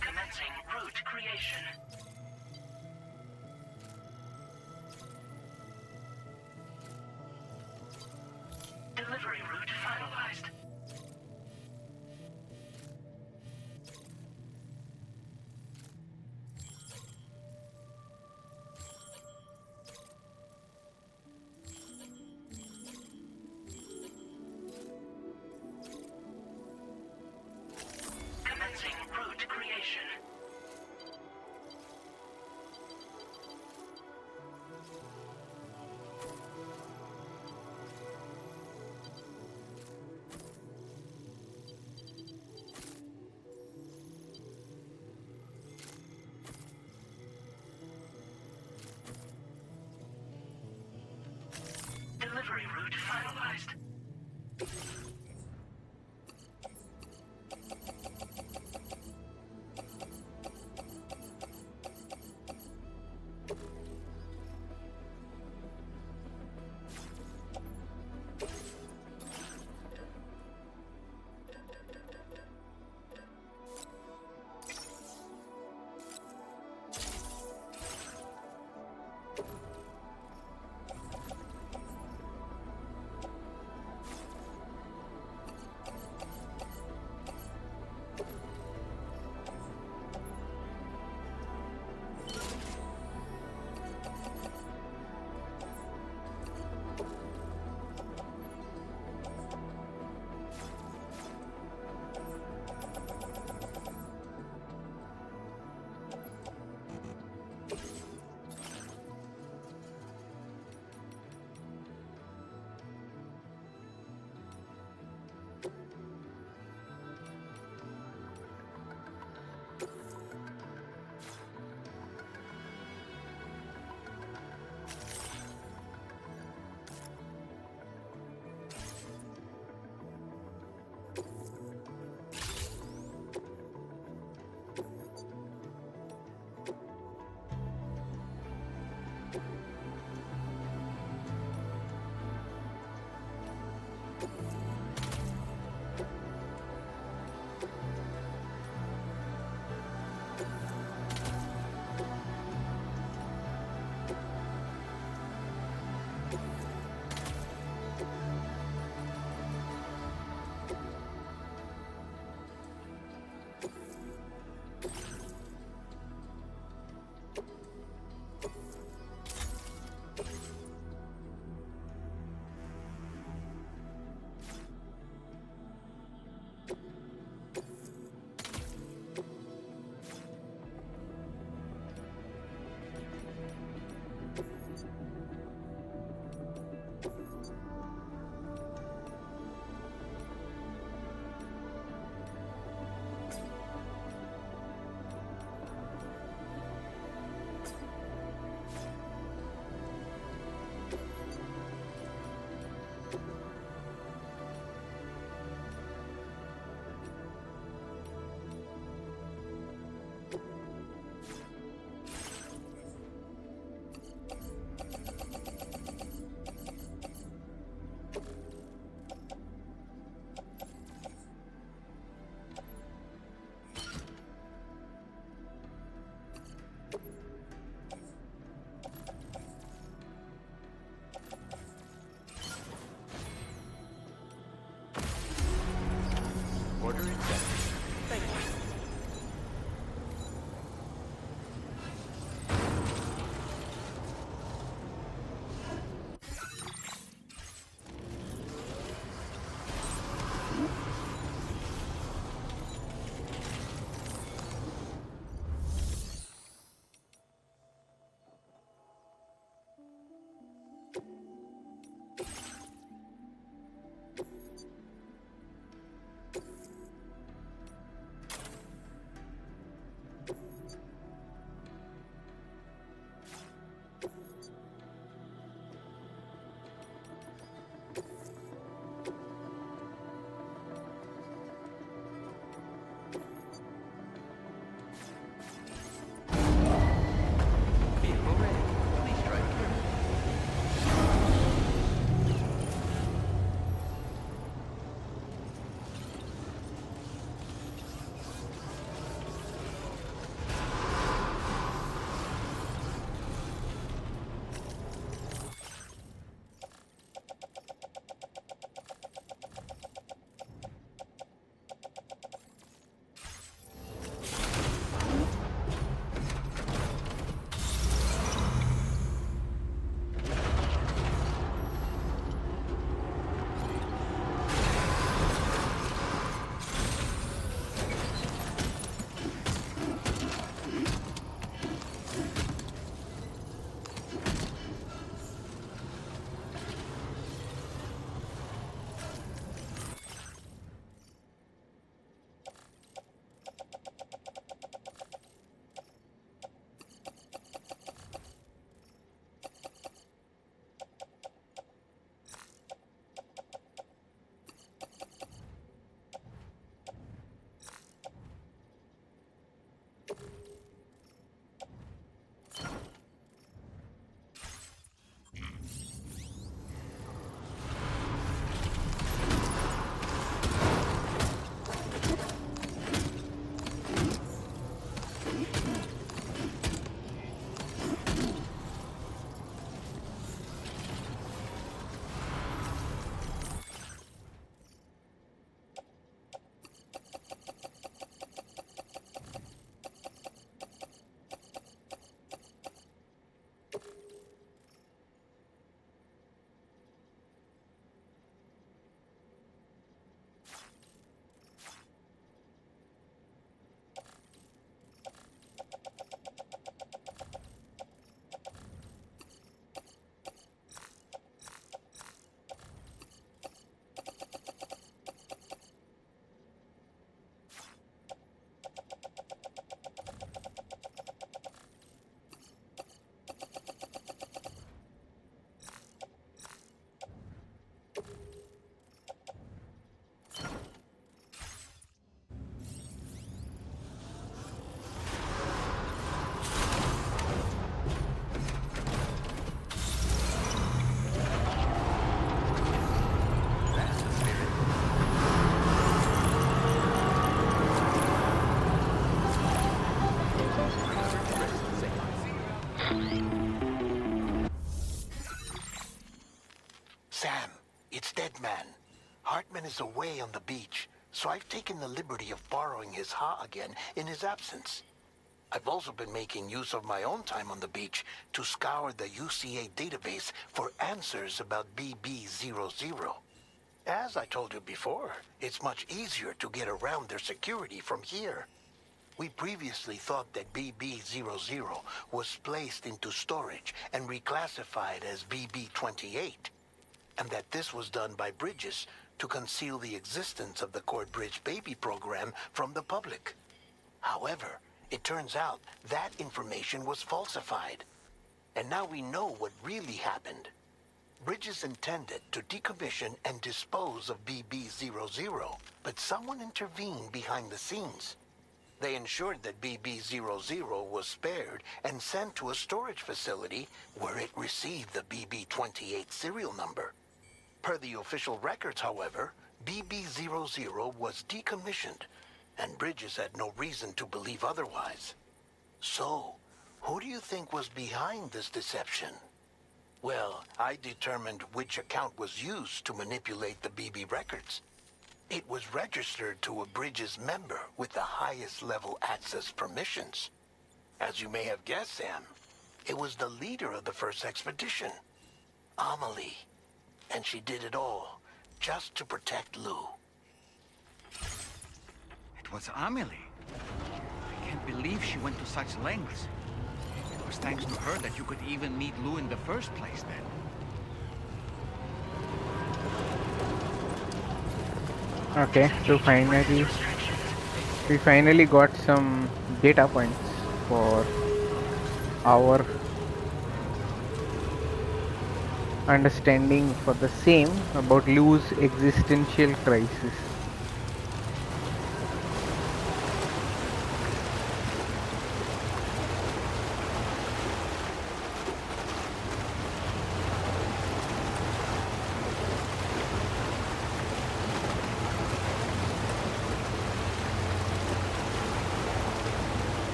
Commencing route creation. order it down. Thank you. Vehicle ready. Please drive carefully. Sam, it's Deadman. Hartman is away on the beach, so I've taken the liberty of borrowing his Ha again in his absence. I've also been making use of my own time on the beach to scour the UCA database for answers about BB00. As I told you before, it's much easier to get around their security from here. We previously thought that BB00 was placed into storage and reclassified as BB28, and that this was done by Bridges to conceal the existence of the Cord Bridge Baby program from the public. However, it turns out that information was falsified. And now we know what really happened. Bridges intended to decommission and dispose of BB00, but someone intervened behind the scenes. They ensured that BB00 was spared and sent to a storage facility where it received the BB28 serial number. Per the official records, however, BB00 was decommissioned, and Bridges had no reason to believe otherwise. So, who do you think was behind this deception? Well, I determined which account was used to manipulate the BB records. It was registered to a Bridges member with the highest level access permissions. As you may have guessed, Sam, it was the leader of the first expedition, Amelie. And she did it all just to protect Lou. It was Amelie. I can't believe she went to such lengths. It was thanks to her that you could even meet Lou in the first place then. Okay, so we finally got some data points for our understanding for the same about Lou's existential crisis.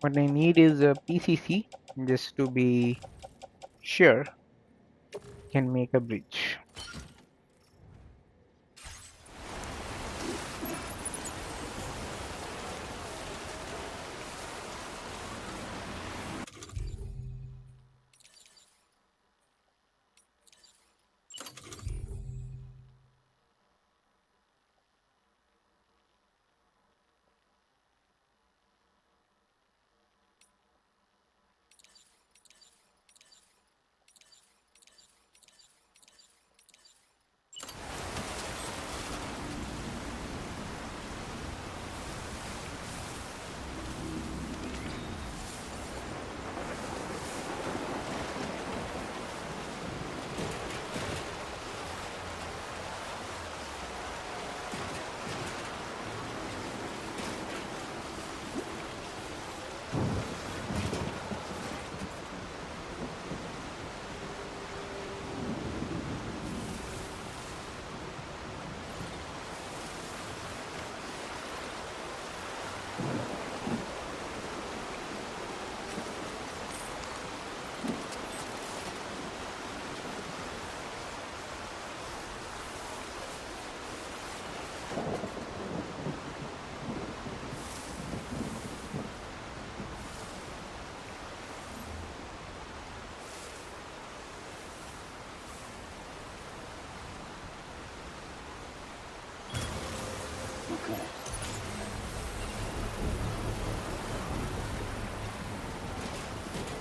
What I need is a PCC just to be sure can make a bridge.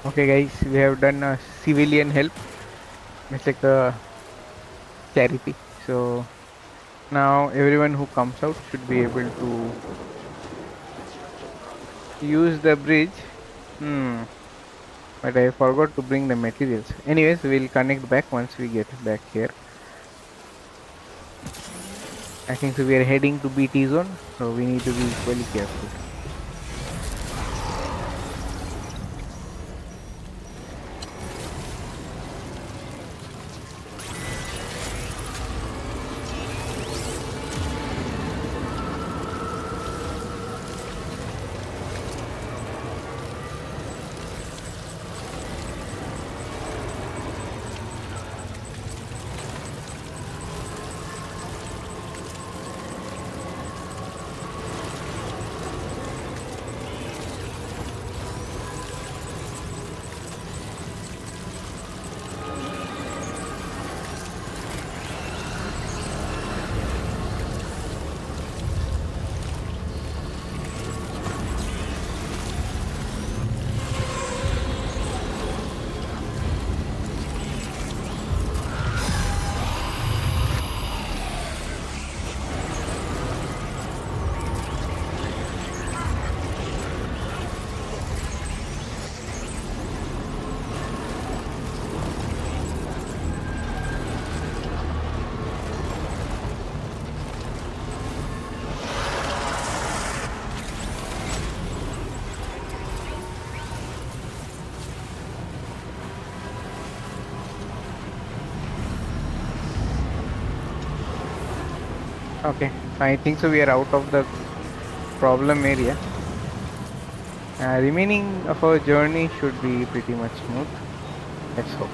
Okay guys, we have done a civilian help. It's like a charity. So now everyone who comes out should be able to use the bridge. But I forgot to bring the materials. Anyways, we'll connect back once we get back here. I think so we are heading to BT zone, so we need to be equally careful. Okay, so I think so we are out of the problem area. Remaining of our journey should be pretty much smooth. Let's hope.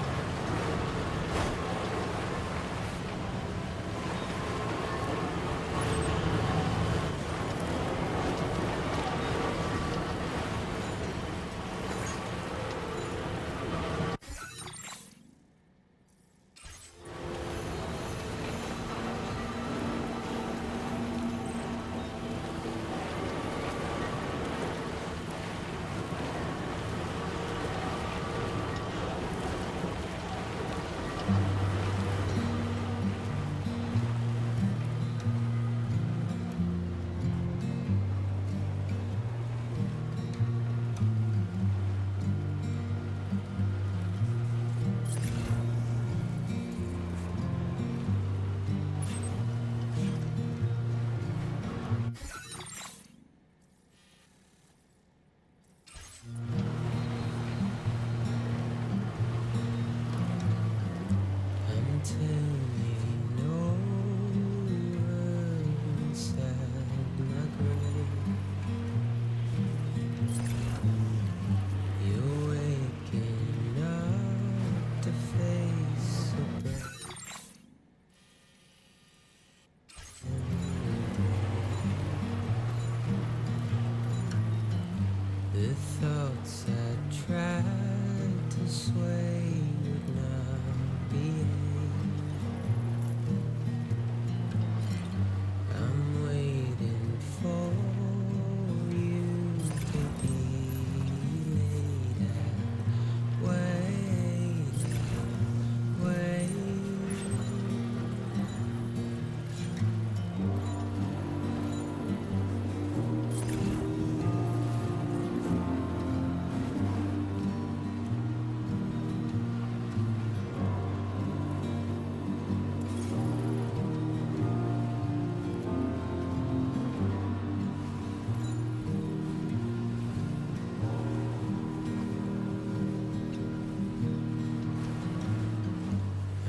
The thoughts I tried to sway would not behave. I'm waiting for you to be laid out. Wait.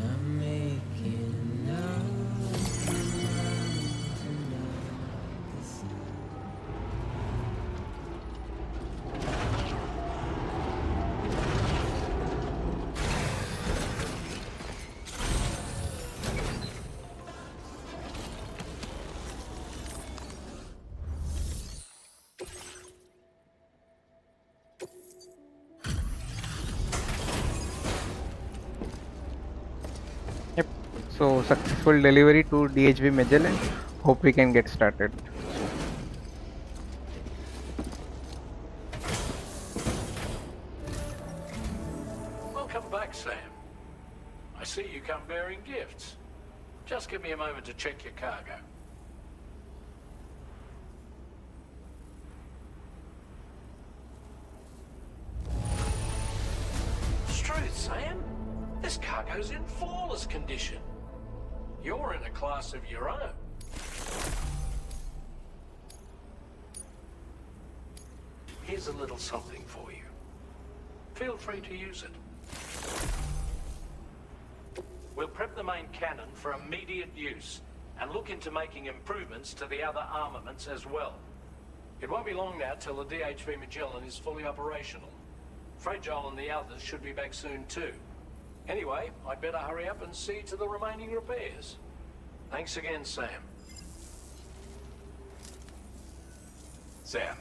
I'm making up my mind tonight. Yep. So successful delivery to DHV Magellan. Hope we can get started. Welcome back, Sam. I see you come bearing gifts. Just give me a moment to check your cargo. Truth, Sam. This cargo's in flawless condition. You're in a class of your own. Here's a little something for you. Feel free to use it. We'll prep the main cannon for immediate use and look into making improvements to the other armaments as well. It won't be long now till the DHV Magellan is fully operational. Fragile and the others should be back soon too. Anyway, I'd better hurry up and see to the remaining repairs. Thanks again, Sam. Sam,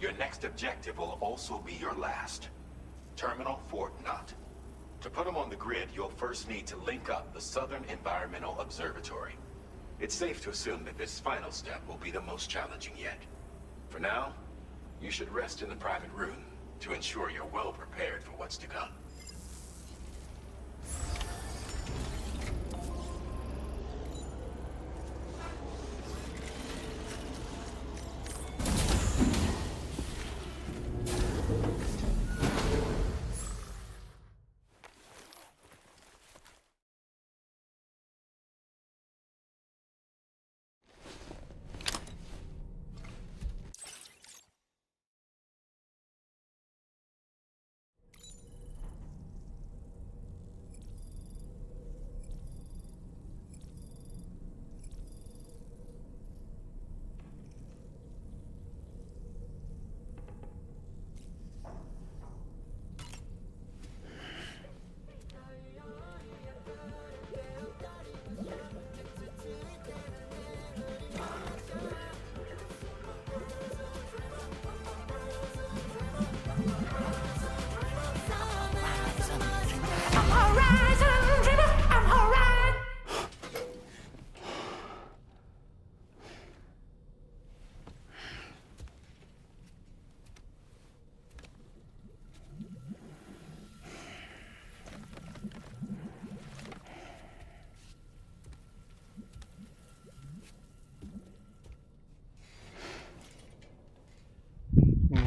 your next objective will also be your last. Terminal Fort Knott. To put them on the grid, you'll first need to link up the Southern Environmental Observatory. It's safe to assume that this final step will be the most challenging yet. For now, you should rest in the private room to ensure you're well prepared for what's to come.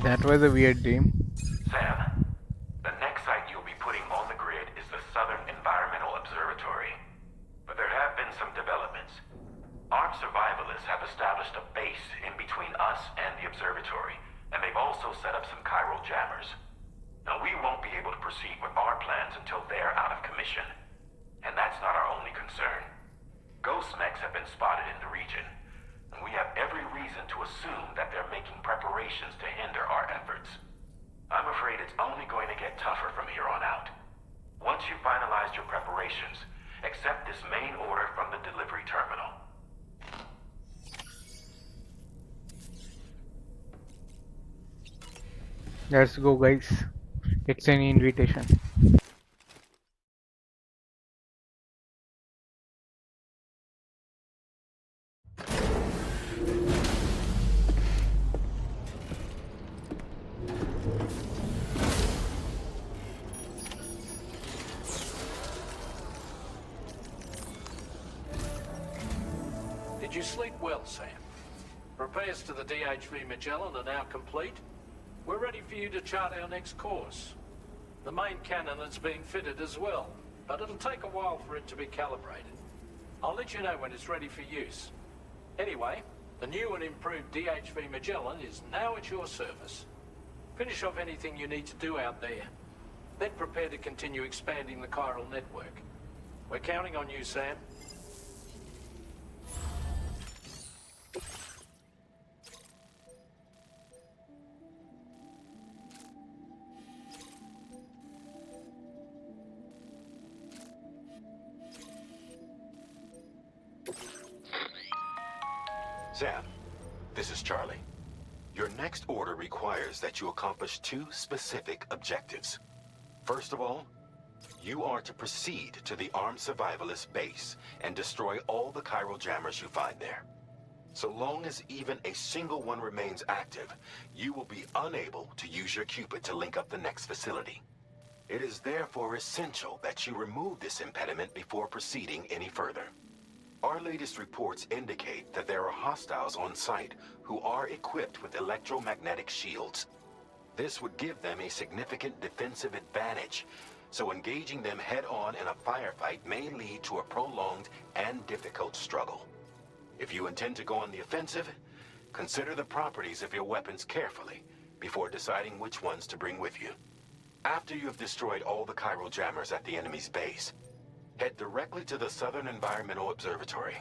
That was a weird dream. Sam, the next site you'll be putting on the grid is the Southern Environmental Observatory. But there have been some developments. Armed survivalists have established a base in between us and the observatory, and they've also set up some chiral jammers. Now, we won't be able to proceed with our plans until they're out of commission. And that's not our only concern. Ghost mechs have been spotted in the region, and we have every reason to assume that they're making preparations to hinder our efforts. I'm afraid it's only going to get tougher from here on out. Once you've finalized your preparations, accept this main order from the delivery terminal. Let's go, guys. It's an invitation. Did you sleep well, Sam? Repairs to the DHV Magellan are now complete. We're ready for you to chart our next course. The main cannon is being fitted as well, but it'll take a while for it to be calibrated. I'll let you know when it's ready for use. Anyway, the new and improved DHV Magellan is now at your service. Finish off anything you need to do out there. Then prepare to continue expanding the chiral network. We're counting on you, Sam. Sam, this is Charlie. Your next order requires that you accomplish two specific objectives. First of all, you are to proceed to the armed survivalist base and destroy all the chiral jammers you find there. So long as even a single one remains active, you will be unable to use your Cupid to link up the next facility. It is therefore essential that you remove this impediment before proceeding any further. Our latest reports indicate that there are hostiles on site who are equipped with electromagnetic shields. This would give them a significant defensive advantage, so engaging them head-on in a firefight may lead to a prolonged and difficult struggle. If you intend to go on the offensive, consider the properties of your weapons carefully before deciding which ones to bring with you. After you have destroyed all the chiral jammers at the enemy's base, head directly to the Southern Environmental Observatory.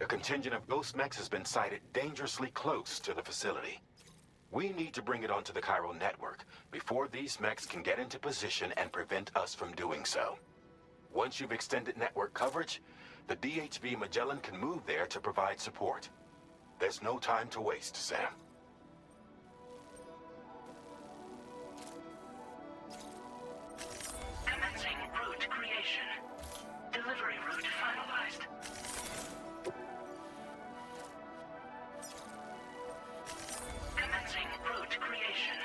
A contingent of ghost mechs has been sighted dangerously close to the facility. We need to bring it onto the chiral network before these mechs can get into position and prevent us from doing so. Once you've extended network coverage, the DHV Magellan can move there to provide support. There's no time to waste, Sam. Commencing route creation. Delivery route finalized. Commencing route creation.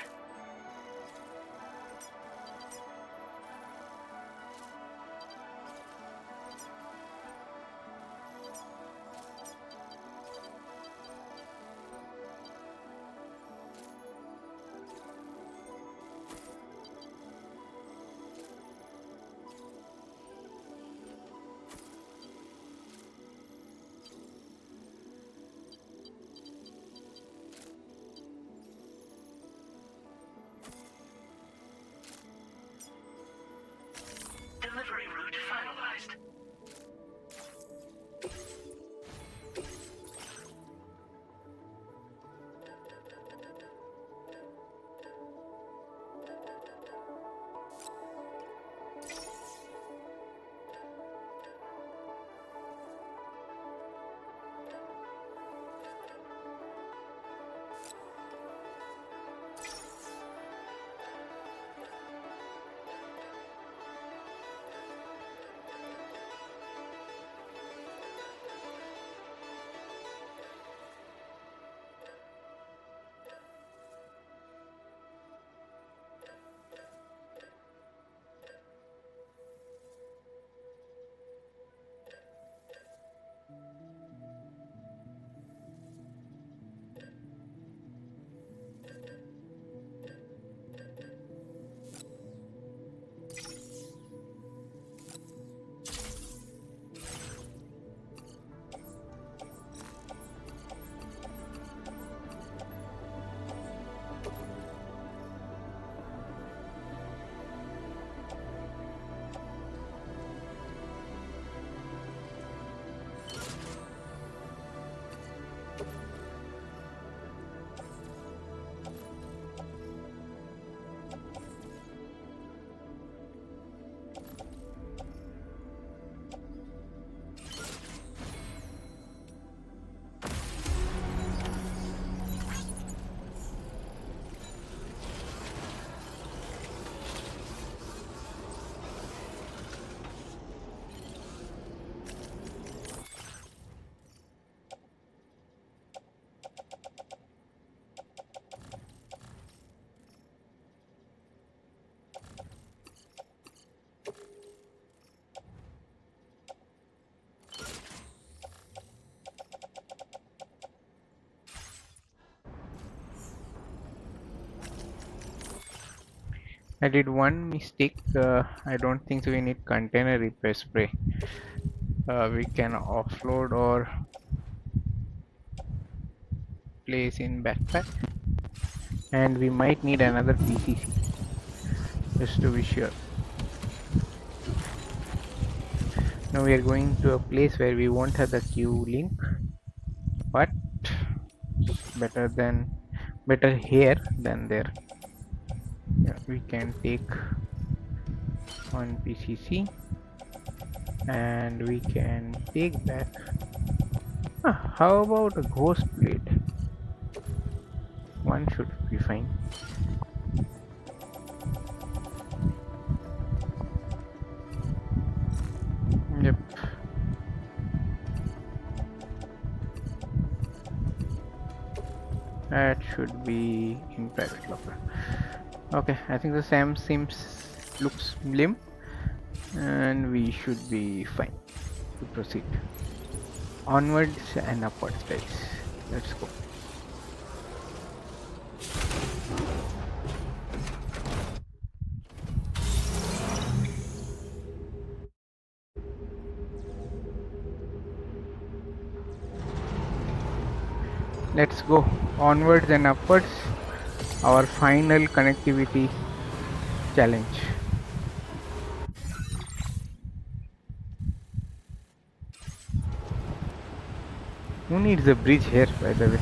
I did one mistake. I don't think so we need container repair spray. We can offload or place in backpack, and we might need another PCC just to be sure. Now we are going to a place where we won't have the queue link, but better here than there. Yeah, we can take one PCC and we can take back. How about a ghost blade? One should be fine. Yep. That should be in private locker. Okay, I think the SAM looks limp and we should be fine to proceed. Onwards and upwards, guys. Let's go. Let's go onwards and upwards. Our final connectivity challenge. Who needs a bridge here, by the way?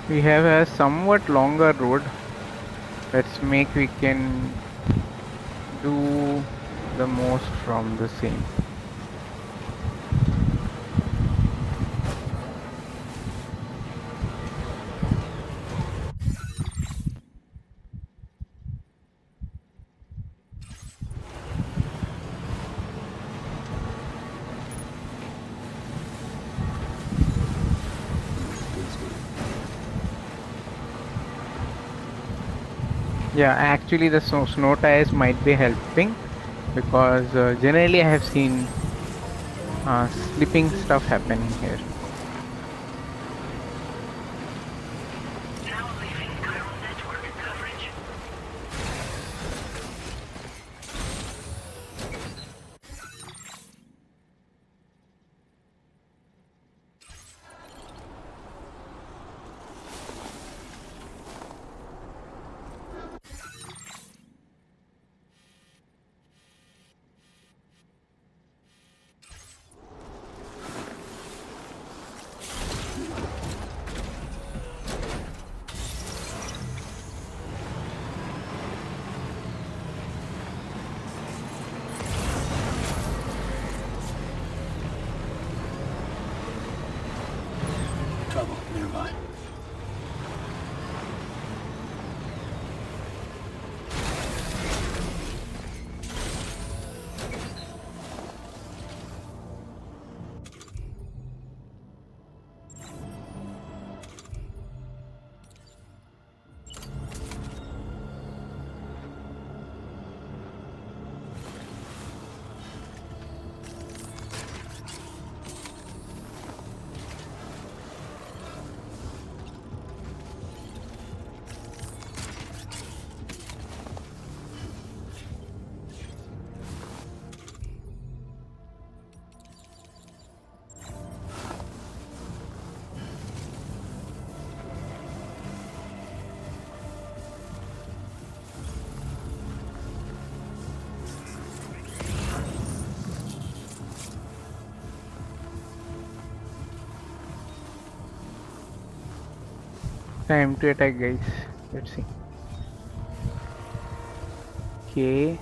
We have a somewhat longer road. Let's make we can do the most from the same. Yeah, actually the snow tires might be helping because generally I have seen slipping stuff happening here. Time to attack, guys. Let's see. Okay.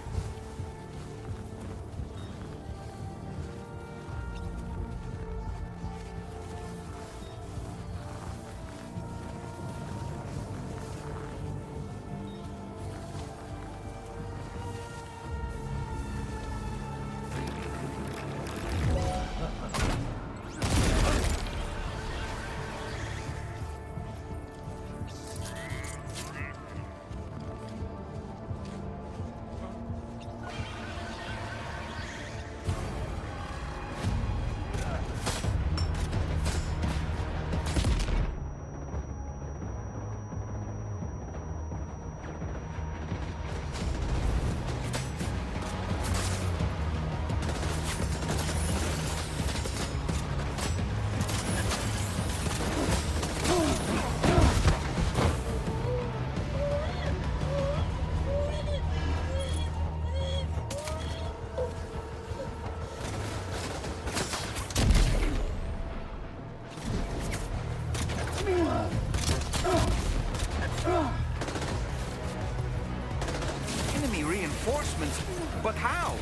Enemy reinforcements? But how?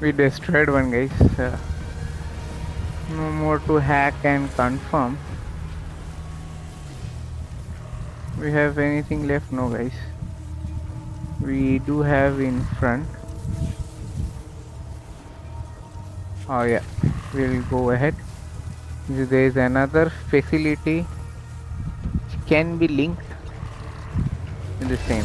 We destroyed one, guys. No more to hack and confirm. We have anything left? No, guys. We do have in front. Oh yeah, we'll go ahead. There is another facility which can be linked to the same.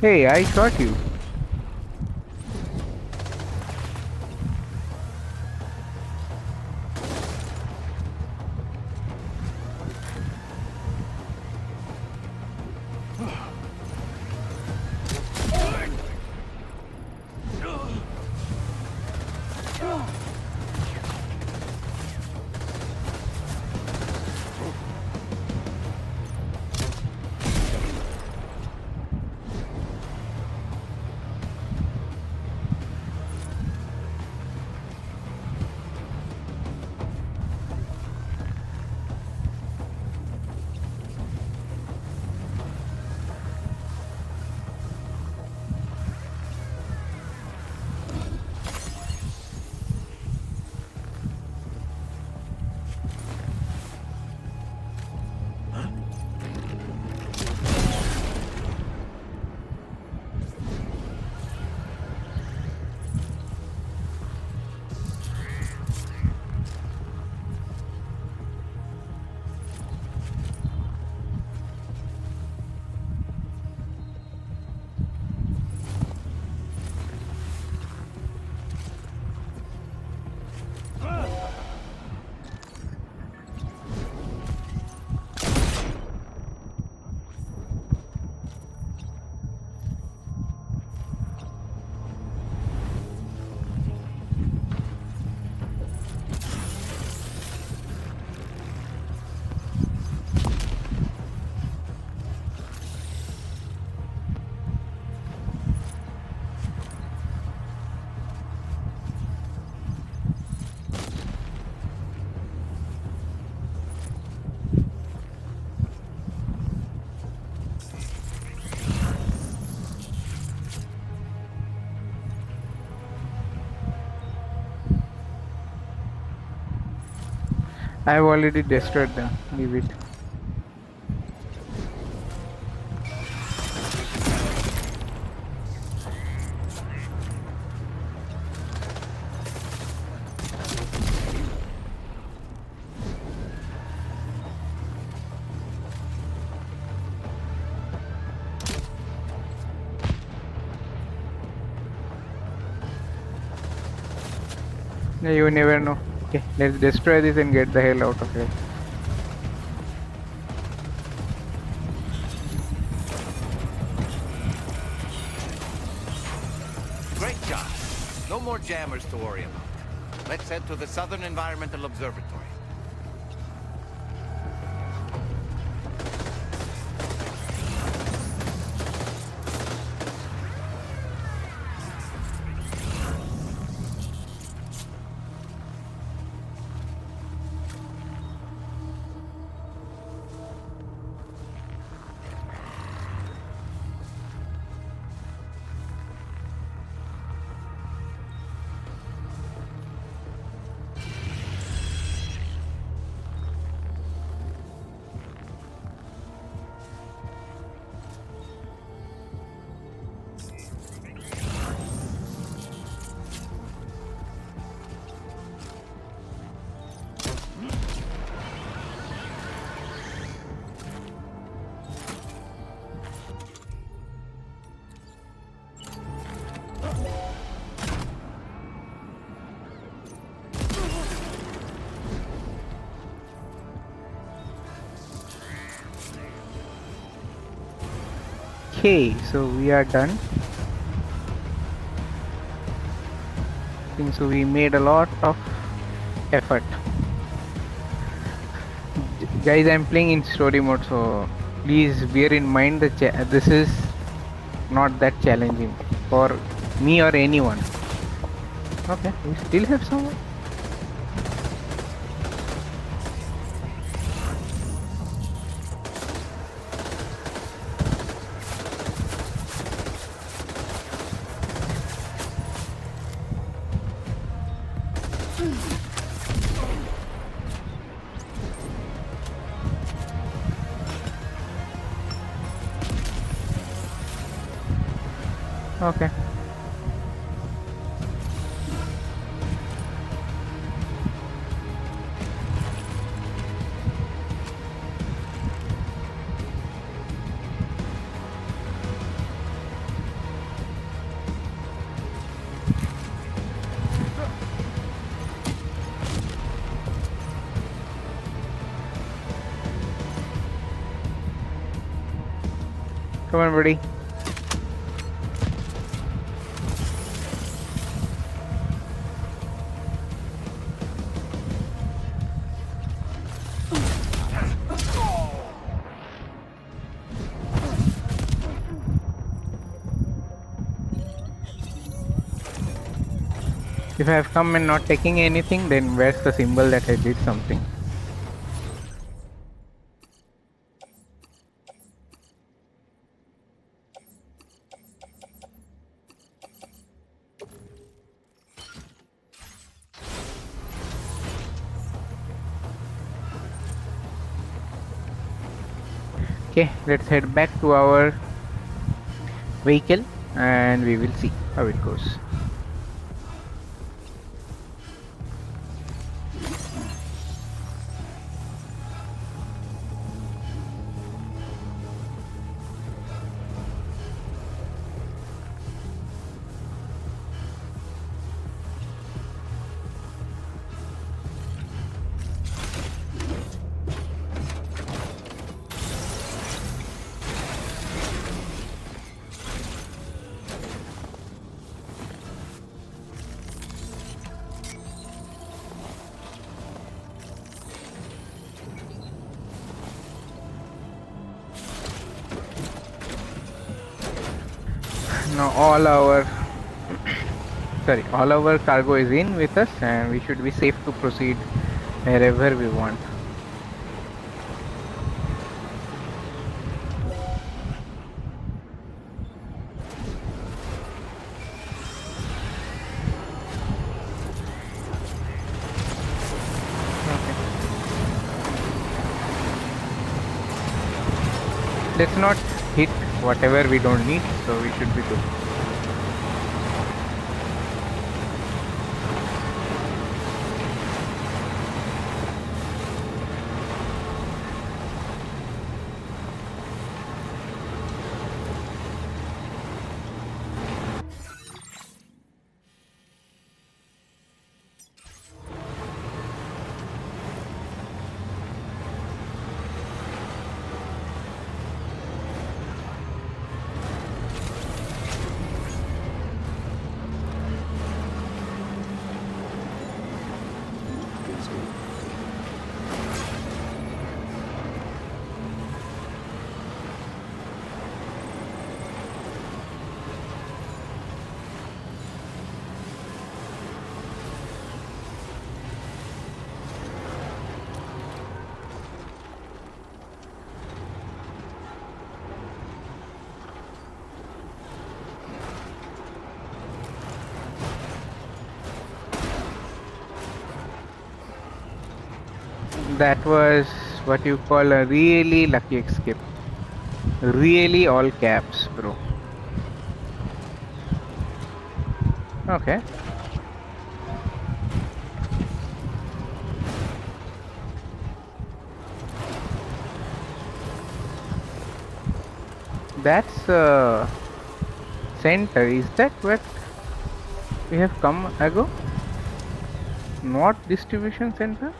Hey, I shot you. I've already destroyed them. Leave it. You never know. Okay, let's destroy this and get the hell out of here. Great job. No more jammers to worry about. Let's head to the Southern Environmental Observatory. Okay, so we are done. I think so. We made a lot of effort. Guys, I'm playing in story mode, so please bear in mind that this is not that challenging for me or anyone. Okay, we still have someone. Okay. Come on, buddy. If I have come and not taking anything, then where's the symbol that I did something? Okay, let's head back to our vehicle and we will see how it goes. Now all our cargo is in with us and we should be safe to proceed wherever we want. Okay. Let's not hit whatever we don't need, so we should be good. That was what you call a really lucky escape. Really all caps, bro. Okay. That's center. Is that what we have come ago? Not distribution center?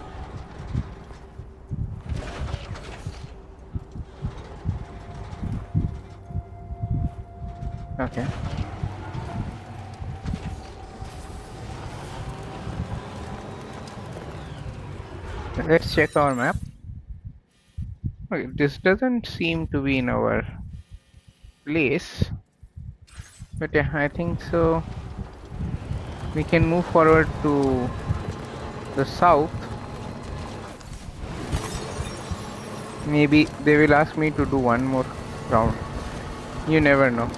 Okay. Let's check our map. Okay, this doesn't seem to be in our place. But yeah, I think so. We can move forward to the south. Maybe they will ask me to do one more round. You never know.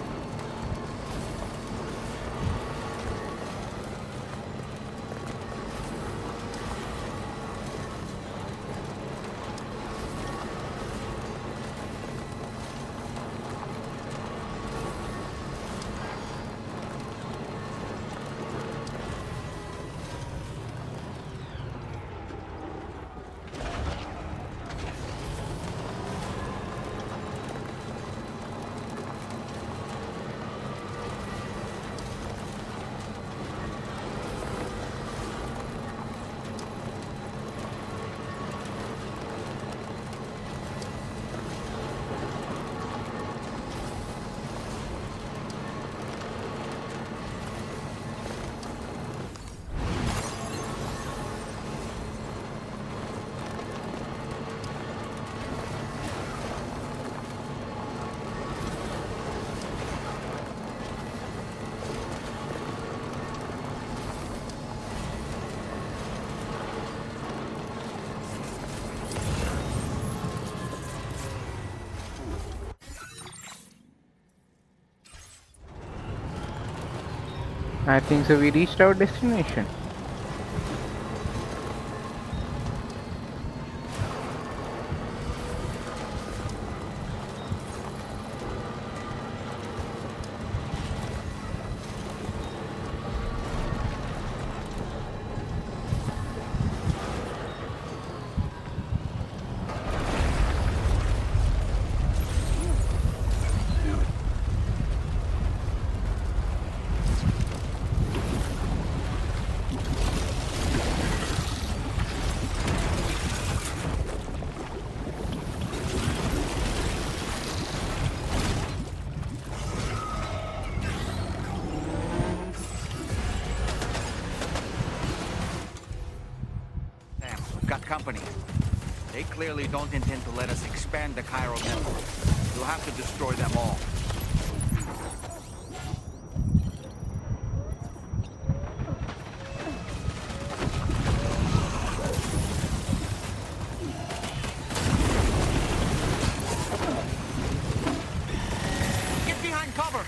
I think so. We reached our destination. Got company. They clearly don't intend to let us expand the chiral network. We'll have to destroy them all. Get behind cover!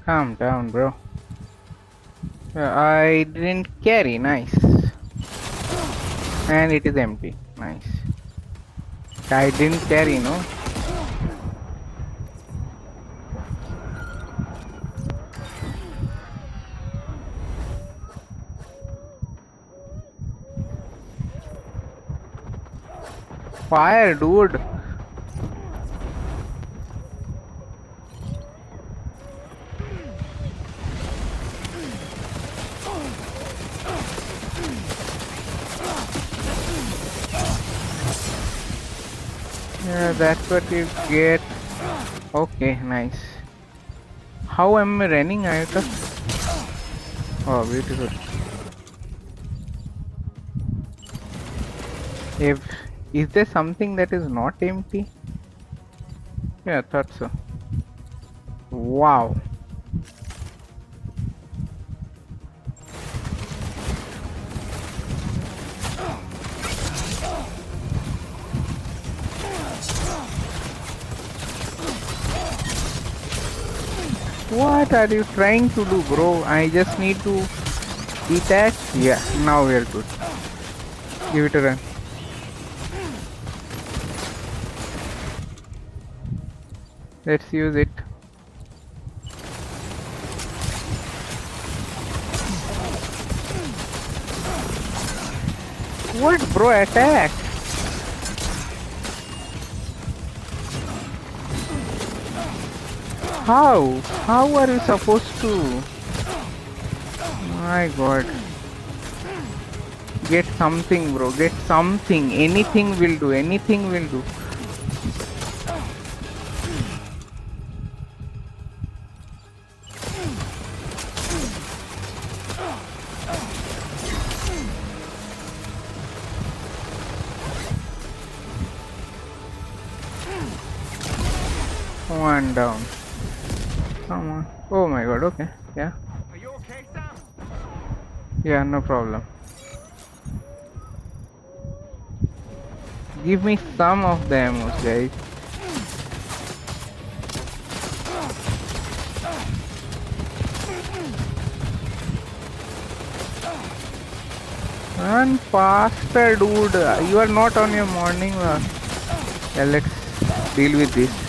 Calm down, bro. I didn't carry. Nice. And it is empty. Nice. I didn't carry, no? Fire, dude. Yeah, that's what you get. Okay, nice. How am I running out of? Oh, beautiful. If is there something that is not empty? Yeah, I thought so. Wow. What are you trying to do, bro? I just need to detach. Yeah, now we are good. Give it a run. Let's use it. What, bro? Attack! How? How are you supposed to? My god. Get something, bro. Get something. Anything will do. Anything will do. One down. Come on. Oh my god. Okay. Yeah. Are you okay, Sam? Yeah, no problem. Give me some of the ammo, guys. Run faster, dude. You are not on your morning walk. Yeah, let's deal with this.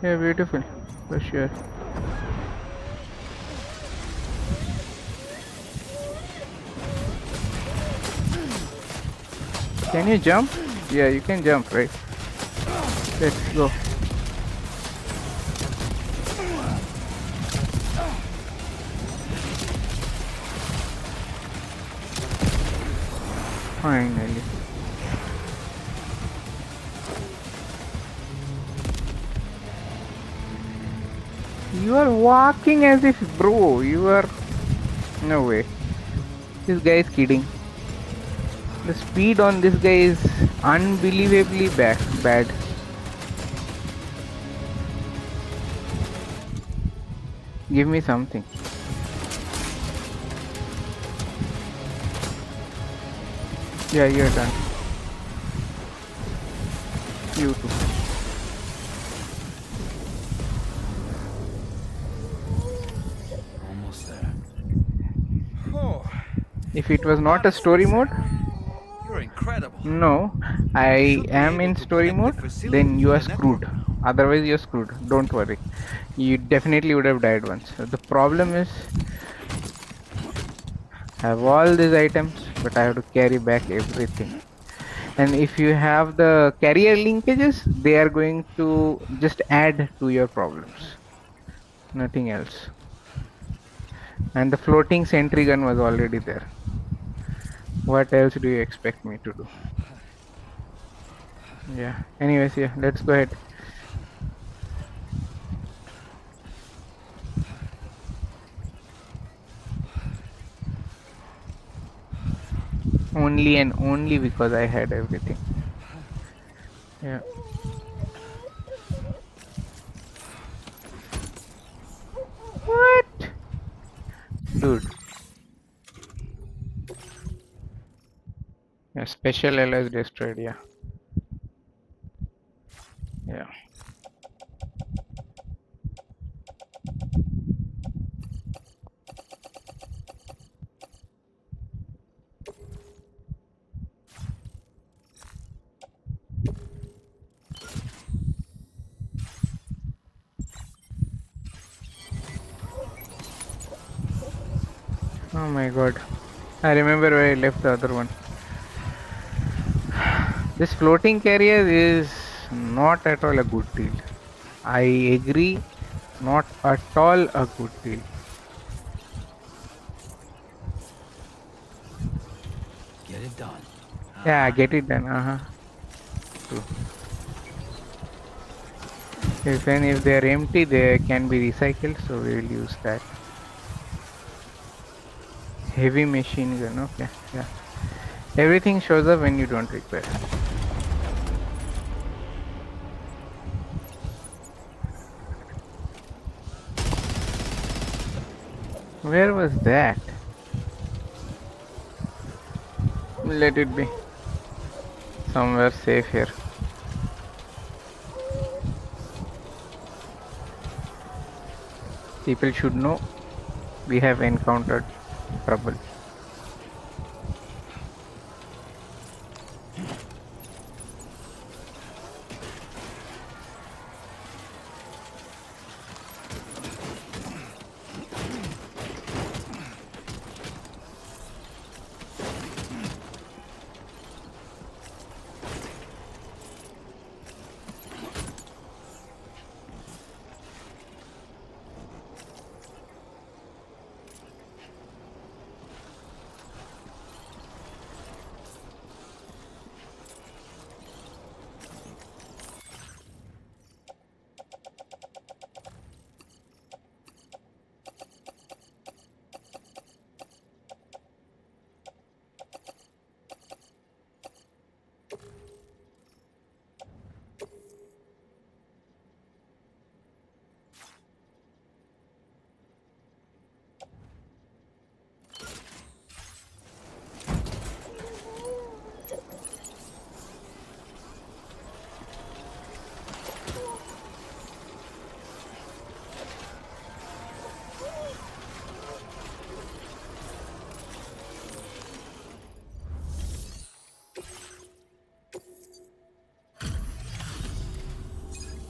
Yeah, beautiful. For sure. Can you jump? Yeah, you can jump, right? Let's go. Finally. You are walking as if, bro, you are... No way. This guy is kidding. The speed on this guy is unbelievably bad. Give me something. Yeah, you're done. You too. Almost there. Oh, If it was not a story mode, you're incredible. no, I am in story mode, then you are screwed. Otherwise, you're screwed. Don't worry. You definitely would have died once. The problem is, I have all these items, but I have to carry back everything. And if you have the carrier linkages, they are going to just add to your problems. Nothing else. And the floating sentry gun was already there. What else do you expect me to do? Yeah. Anyways, yeah, let's go ahead. Only and only because I had everything. Yeah. dude. A special alloys destroyed, yeah. Yeah. Oh my god. I remember where I left the other one. This floating carrier is not at all a good deal. I agree, not at all a good deal. Get it done. Yeah, get it done. True. If they are empty, they can be recycled, so we will use that. Heavy machine gun. Okay, yeah. Everything shows up when you don't require. Where was that? Let it be. Somewhere safe here. People should know we have encountered trouble.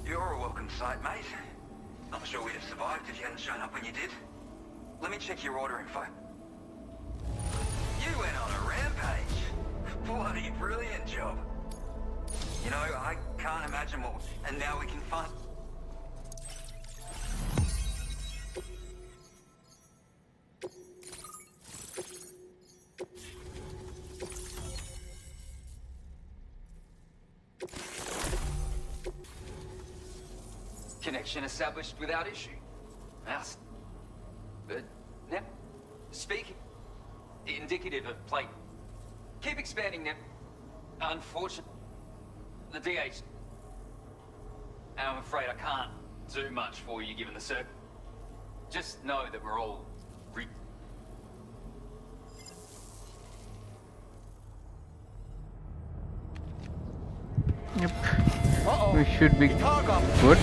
You're a welcome sight, mate. Not sure we'd have survived if you hadn't shown up when you did. Let me check your order info. You went on a rampage. Bloody brilliant job. You know, I can't imagine what... And now we can find... Connection established without issue. Mouse. But, Nep, speaking, indicative of plate. Keep expanding, Nep. Unfortunately, the DH. And I'm afraid I can't do much for you given the circ. Just know that we're all Yep. We should be good.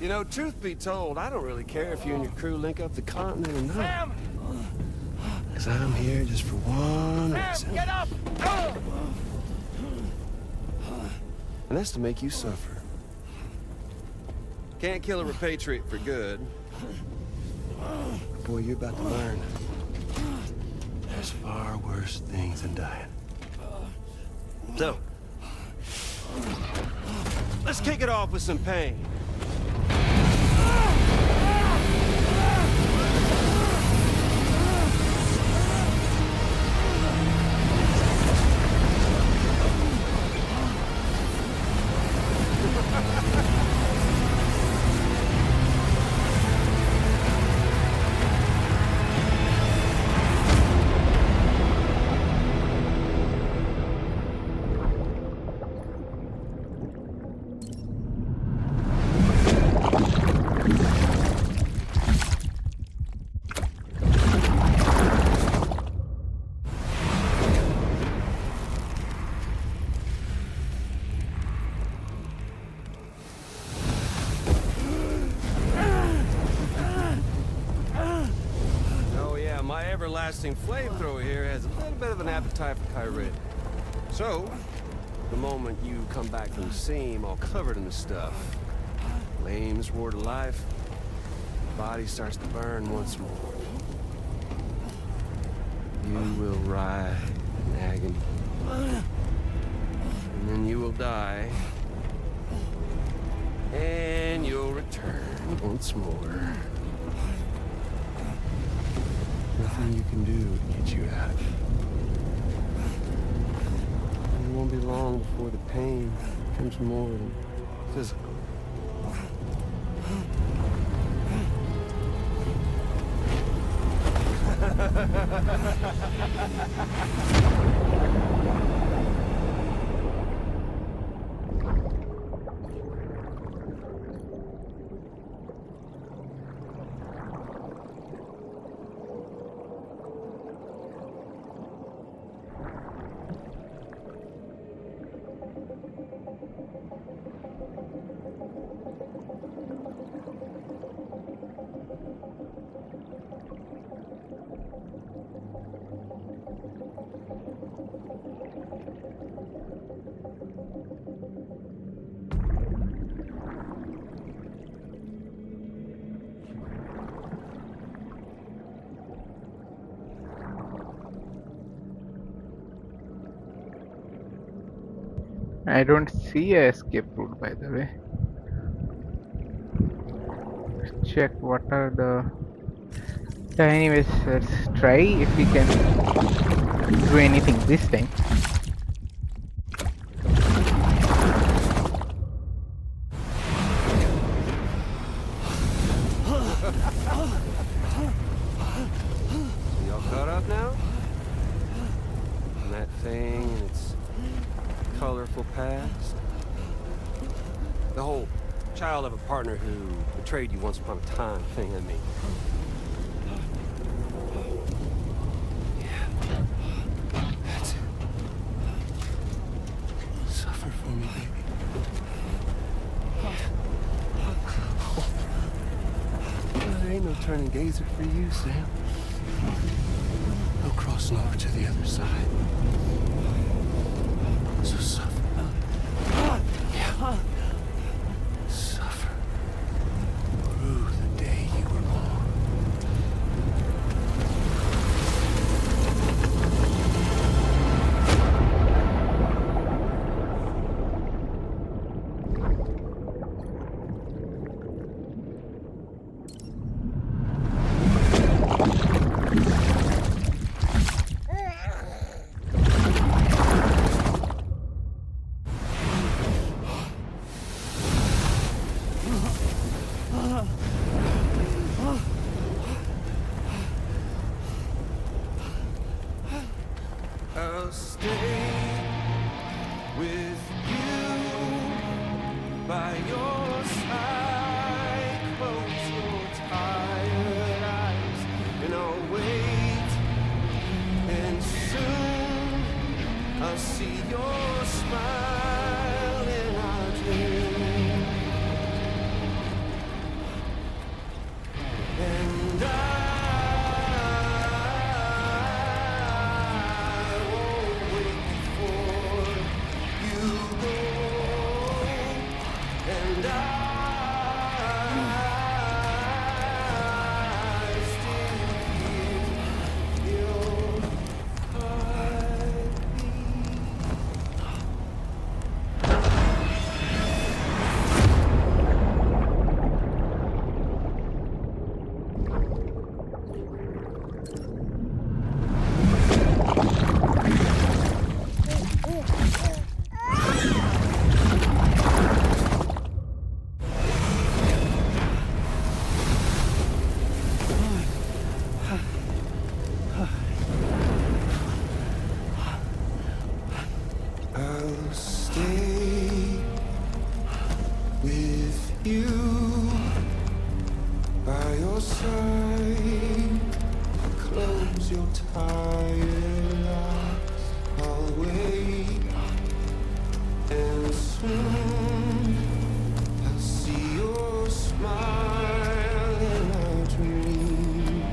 You know, truth be told, I don't really care if you and your crew link up the continent or not. Because I'm here just for one reason. Get up! And that's to make you suffer. Can't kill a repatriate for good. But boy, you're about to learn. There's far worse things than dying. So, let's kick it off with some pain. everlasting flamethrower here has a little bit of an appetite for Kyrie. So, the moment you come back from the scene all covered in the stuff, flames roar to life, the body starts to burn once more. You will writhe in agony. And then you will die. And you'll return once more. Nothing you can do to get you out. And it won't be long before the pain becomes more than physical. I don't see a escape route, by the way. Check what are the... Anyways, let's try if we can do anything this time. Y'all caught up now? And that thing and its colorful past? The whole child of a partner who betrayed you once upon a time thing, I mean. Yeah. That's it. Suffer for me, baby. There ain't no turning gazer for you, Sam. No crossing over to the other side. So suffer. Yeah. Suffer. Through the day you were born. I'll stay with you by your side. Close your tired eyes and I'll wait. And soon I'll see your smile in our dream. And I'll stay with you by your side. Close your tired eyes. I'll wait, and soon I'll see your smile in our dream.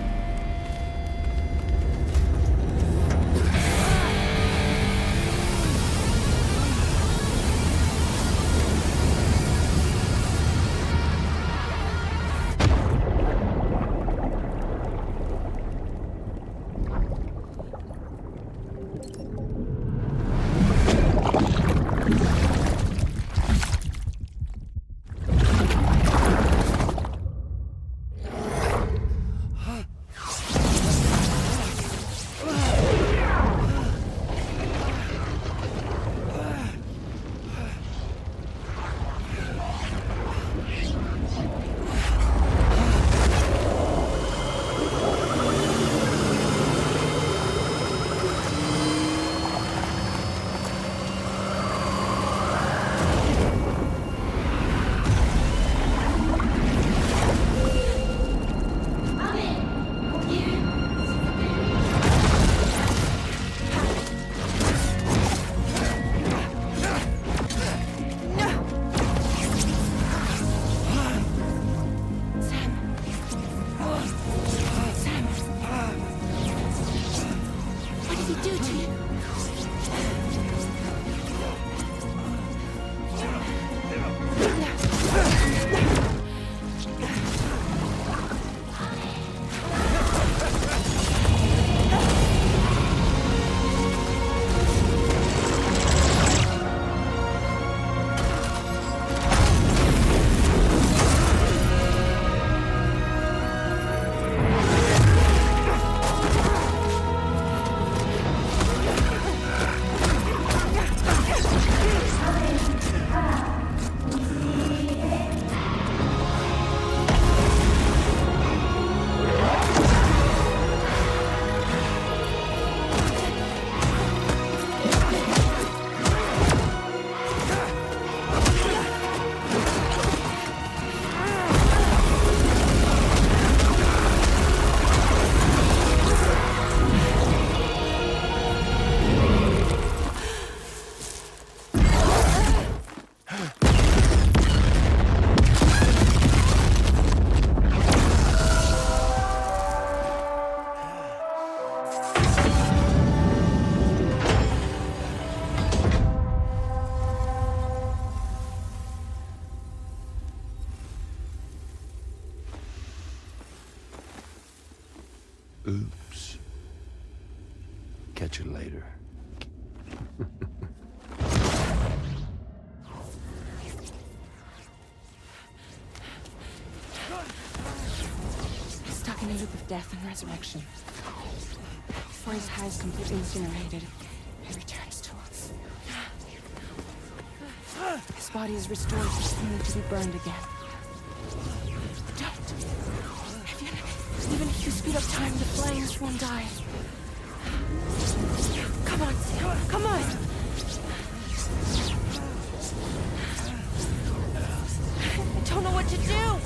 Oops. Catch you later. He's stuck in a loop of death and resurrection. Before his high is completely incinerated, he returns to us. His body is restored, only to be burned again. Don't! Even if you speed up time, the flames won't die. Come on, Sam, come on! I don't know what to do!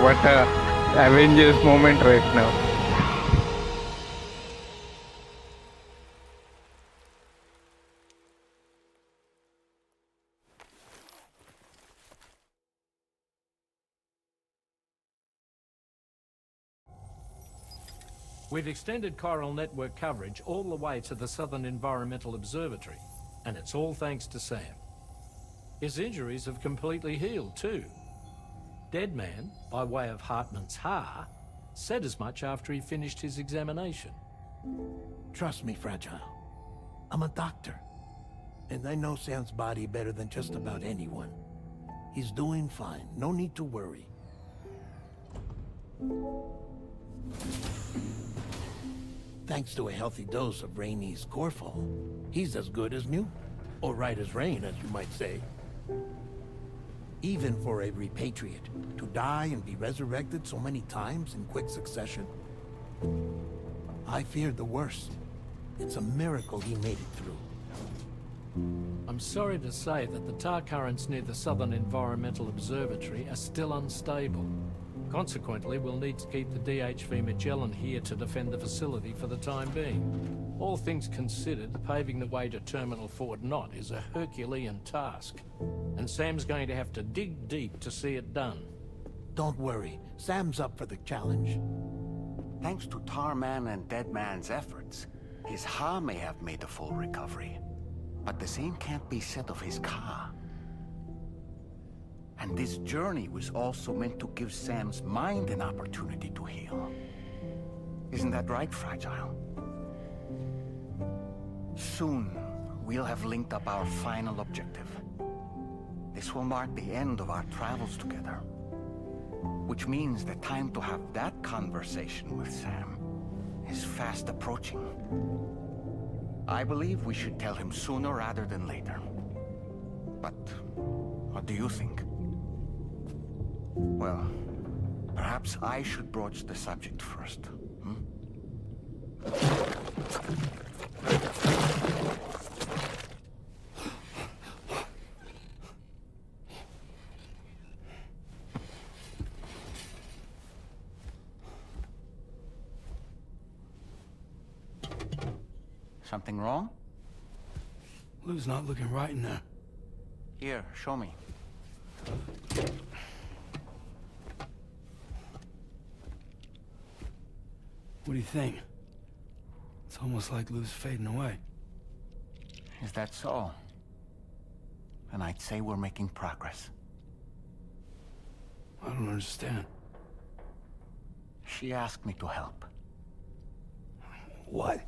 What a Avengers moment right now. We've extended chiral network coverage all the way to the Southern Environmental Observatory, and it's all thanks to Sam. His injuries have completely healed too. Deadman, by way of Hartman's Ha, said as much after he finished his examination. Trust me, Fragile. I'm a doctor. And I know Sam's body better than just about anyone. He's doing fine. No need to worry. Thanks to a healthy dose of Rainey's Corfol, he's as good as new. Or right as rain, as you might say. Even for a repatriate, to die and be resurrected so many times in quick succession. I feared the worst. It's a miracle he made it through. I'm sorry to say that the tar currents near the Southern Environmental Observatory are still unstable. Consequently, we'll need to keep the DHV Magellan here to defend the facility for the time being. All things considered, paving the way to Terminal Fort Knott is a Herculean task. And Sam's going to have to dig deep to see it done. Don't worry. Sam's up for the challenge. Thanks to Tarman and Deadman's efforts, his Ha may have made a full recovery. But the same can't be said of his Ka. And this journey was also meant to give Sam's mind an opportunity to heal. Isn't that right, Fragile? Soon, we'll have linked up our final objective. This will mark the end of our travels together. Which means the time to have that conversation with Sam is fast approaching. I believe we should tell him sooner rather than later. But what do you think? Well, perhaps I should broach the subject first. Something wrong? Lou's not looking right in there. Here, show me. What do you think? It's almost like Lou's fading away. Is that so? And I'd say we're making progress. I don't understand. She asked me to help. What?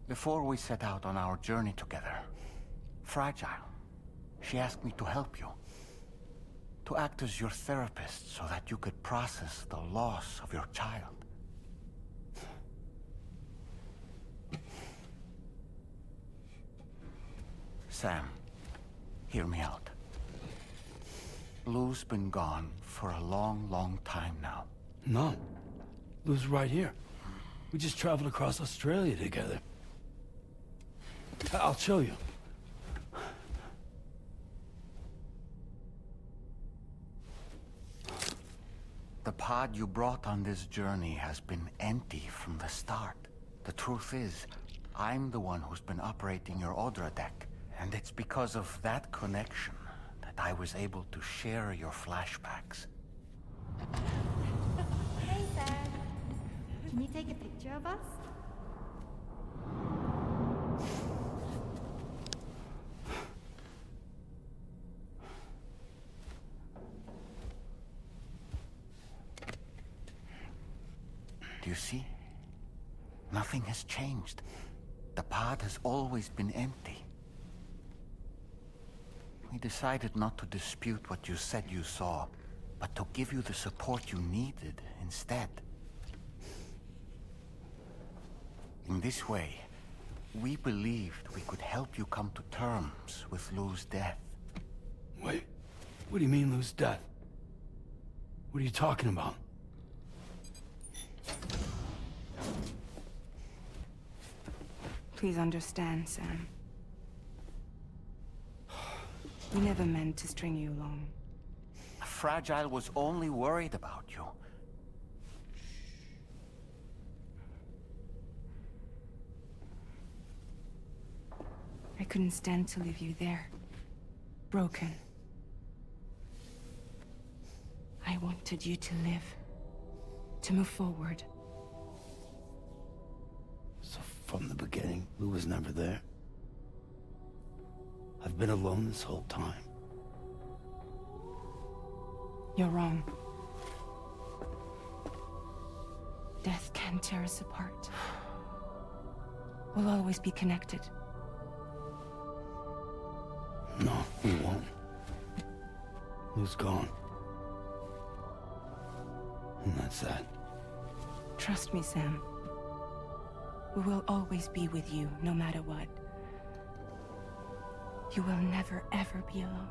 Before we set out on our journey together, Fragile, she asked me to help you. To act as your therapist so that you could process the loss of your child. Sam, hear me out. Lou's been gone for a long, long time now. No. Lou's right here. We just traveled across Australia together. I'll show you. The pod you brought on this journey has been empty from the start. The truth is, I'm the one who's been operating your Odra deck, and it's because of that connection that I was able to share your flashbacks. Hey, Sam. Can you take a picture of us? Do you see? Nothing has changed. The pod has always been empty. We decided not to dispute what you said you saw, but to give you the support you needed instead. In this way, we believed we could help you come to terms with Lou's death. Wait, what do you mean Lou's death? What are you talking about? Please understand, Sam. We never meant to string you along. Fragile was only worried about you. I couldn't stand to leave you there. Broken. I wanted you to live. To move forward. So from the beginning, Lou was never there. I've been alone this whole time. You're wrong. Death can tear us apart. We'll always be connected. No, we won't. Lou's gone. And that's that. Trust me, Sam. We will always be with you, no matter what. You will never, ever be alone.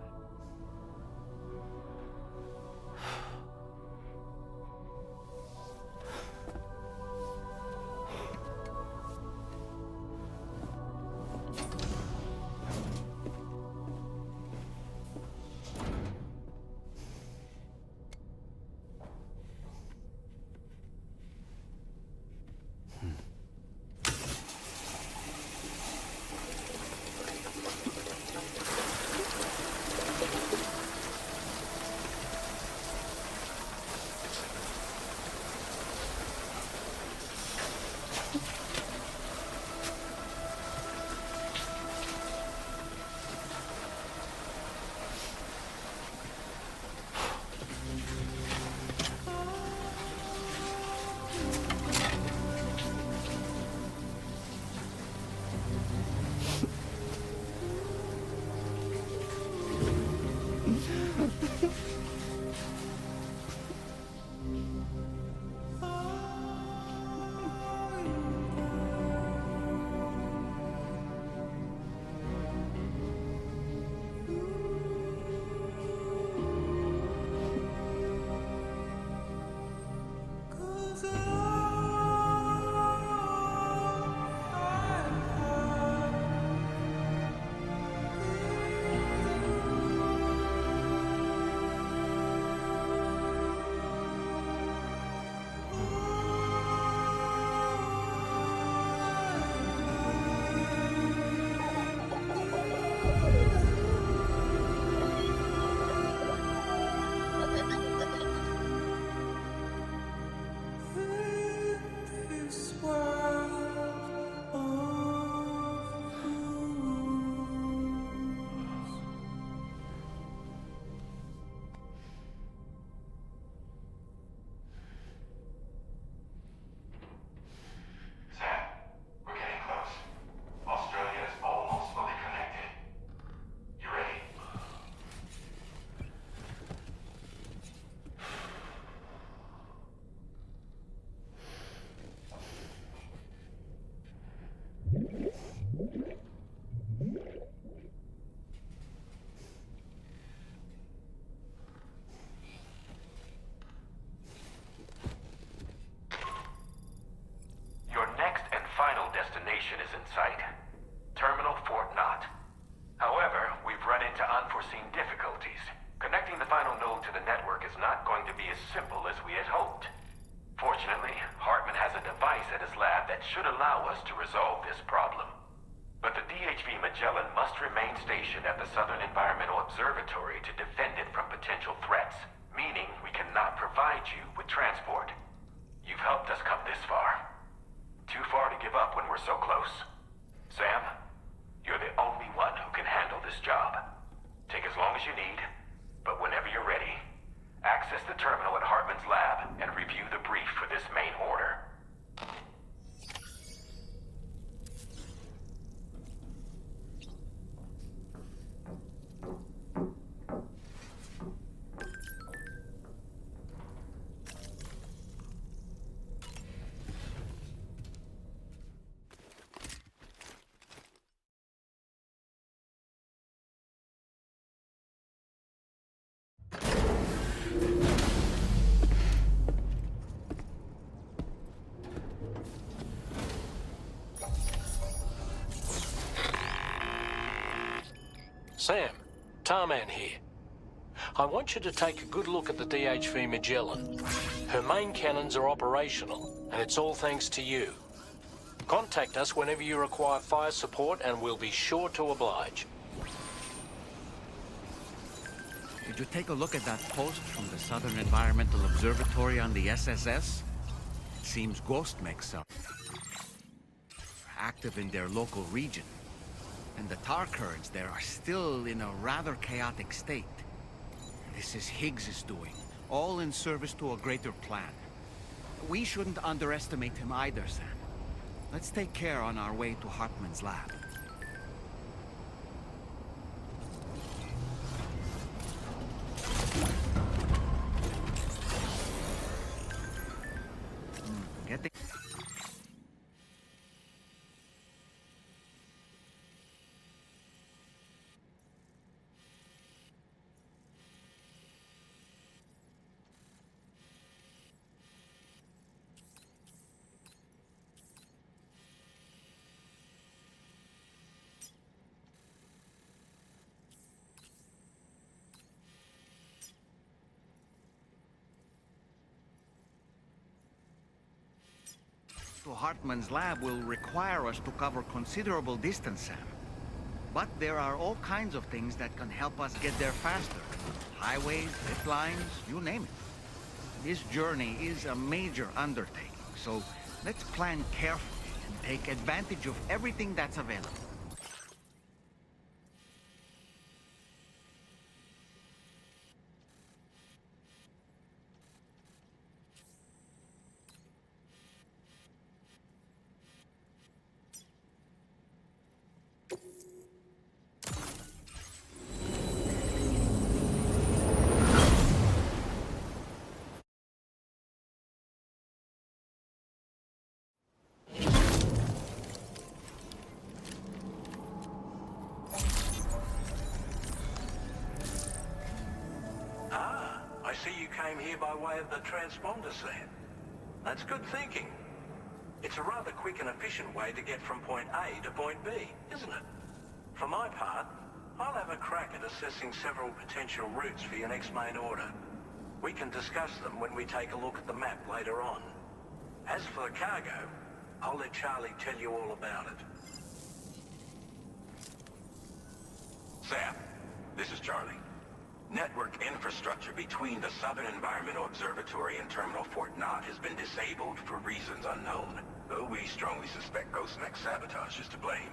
network is not going to be as simple as we had hoped. Fortunately, Hartman has a device at his lab that should allow us to resolve this problem. But the DHV Magellan must remain stationed at the Southern Environmental Observatory to defend it from potential threats, meaning we cannot provide you with transport. You've helped us come this far. Too far to give up when we're so close. Sam, you're the only one who can handle this job. Take as long as you need, but whenever you're ready, access the terminal at Hartman's lab and review the brief for this main order. Sam, Tarman here. I want you to take a good look at the DHV Magellan. Her main cannons are operational, and it's all thanks to you. Contact us whenever you require fire support, and we'll be sure to oblige. Did you take a look at that post from the Southern Environmental Observatory on the SSS? It seems Ghost makes up active in their local region. And the tar currents there are still in a rather chaotic state. This is Higgs' doing, all in service to a greater plan. We shouldn't underestimate him either, Sam. Let's take care on our way to Hartman's lab. Get the... to Hartman's lab will require us to cover considerable distance, Sam. But there are all kinds of things that can help us get there faster. Highways, zip lines, you name it. This journey is a major undertaking, so let's plan carefully and take advantage of everything that's available. I see you came here by way of the transponder, Sam. That's good thinking. It's a rather quick and efficient way to get from point A to point B, isn't it? For my part, I'll have a crack at assessing several potential routes for your next main order. We can discuss them when we take a look at the map later on. As for the cargo, I'll let Charlie tell you all about it. Sam, this is Charlie. Network infrastructure between the Southern Environmental Observatory and Terminal Fort Knott has been disabled for reasons unknown, though we strongly suspect Ghostmech's sabotage is to blame.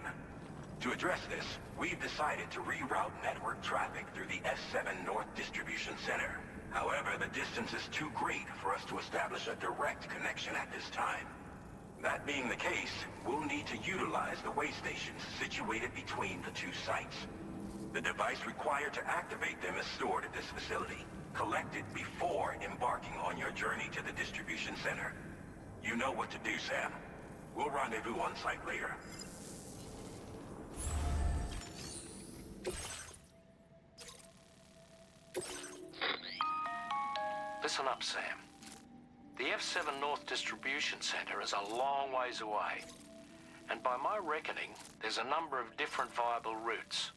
To address this, we've decided to reroute network traffic through the S7 North Distribution Center. However, the distance is too great for us to establish a direct connection at this time. That being the case, we'll need to utilize the waystations situated between the two sites. The device required to activate them is stored at this facility, collected before embarking on your journey to the distribution center. You know what to do, Sam. We'll rendezvous on site later. Listen up, Sam. The F7 North Distribution Center is a long ways away. And by my reckoning, there's a number of different viable routes.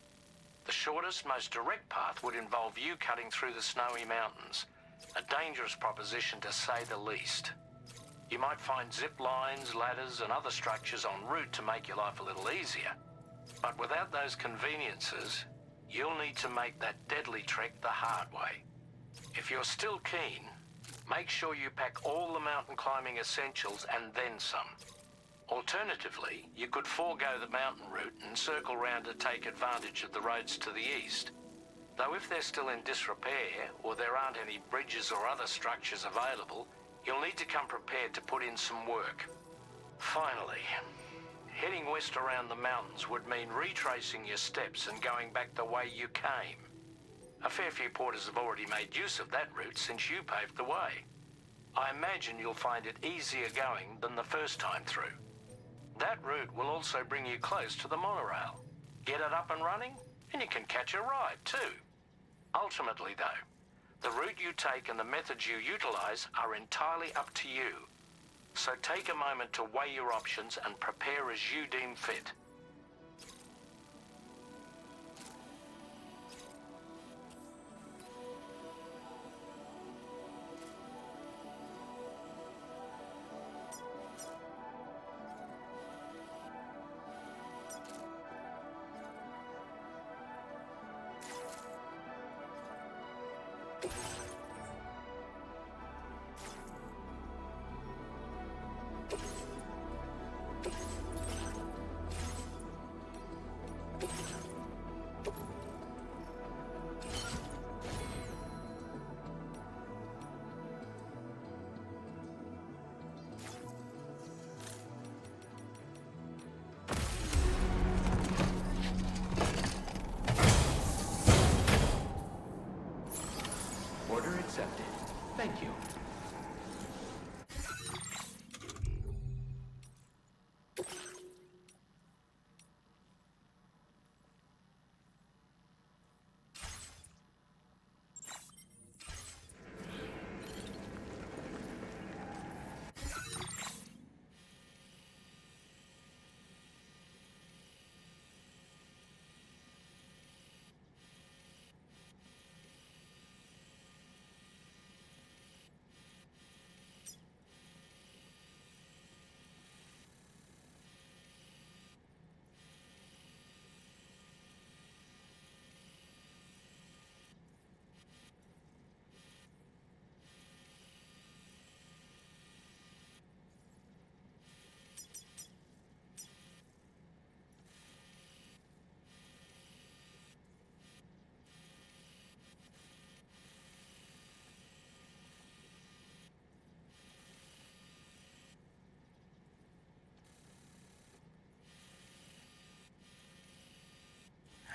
The shortest, most direct path would involve you cutting through the snowy mountains. A dangerous proposition to say the least. You might find zip lines, ladders and other structures en route to make your life a little easier. But without those conveniences, you'll need to make that deadly trek the hard way. If you're still keen, make sure you pack all the mountain climbing essentials and then some. Alternatively, you could forego the mountain route and circle round to take advantage of the roads to the east. Though if they're still in disrepair, or there aren't any bridges or other structures available, you'll need to come prepared to put in some work. Finally, heading west around the mountains would mean retracing your steps and going back the way you came. A fair few porters have already made use of that route since you paved the way. I imagine you'll find it easier going than the first time through. That route will also bring you close to the monorail. Get it up and running, and you can catch a ride too. Ultimately though, the route you take and the methods you utilize are entirely up to you. So take a moment to weigh your options and prepare as you deem fit. Order accepted. Thank you.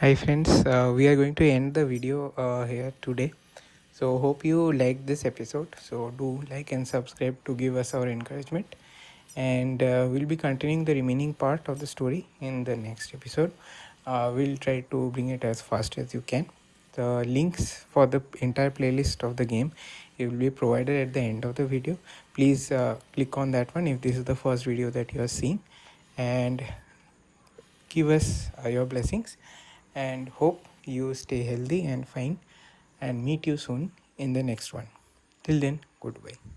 Hi friends, we are going to end the video here today. So hope you liked this episode. So do like and subscribe to give us our encouragement. And we'll be continuing the remaining part of the story in the next episode. We'll try to bring it as fast as you can. The links for the entire playlist of the game will be provided at the end of the video. Please click on that one if this is the first video that you are seeing. And give us your blessings, and hope you stay healthy and fine, and meet you soon in the next one. Till then, goodbye.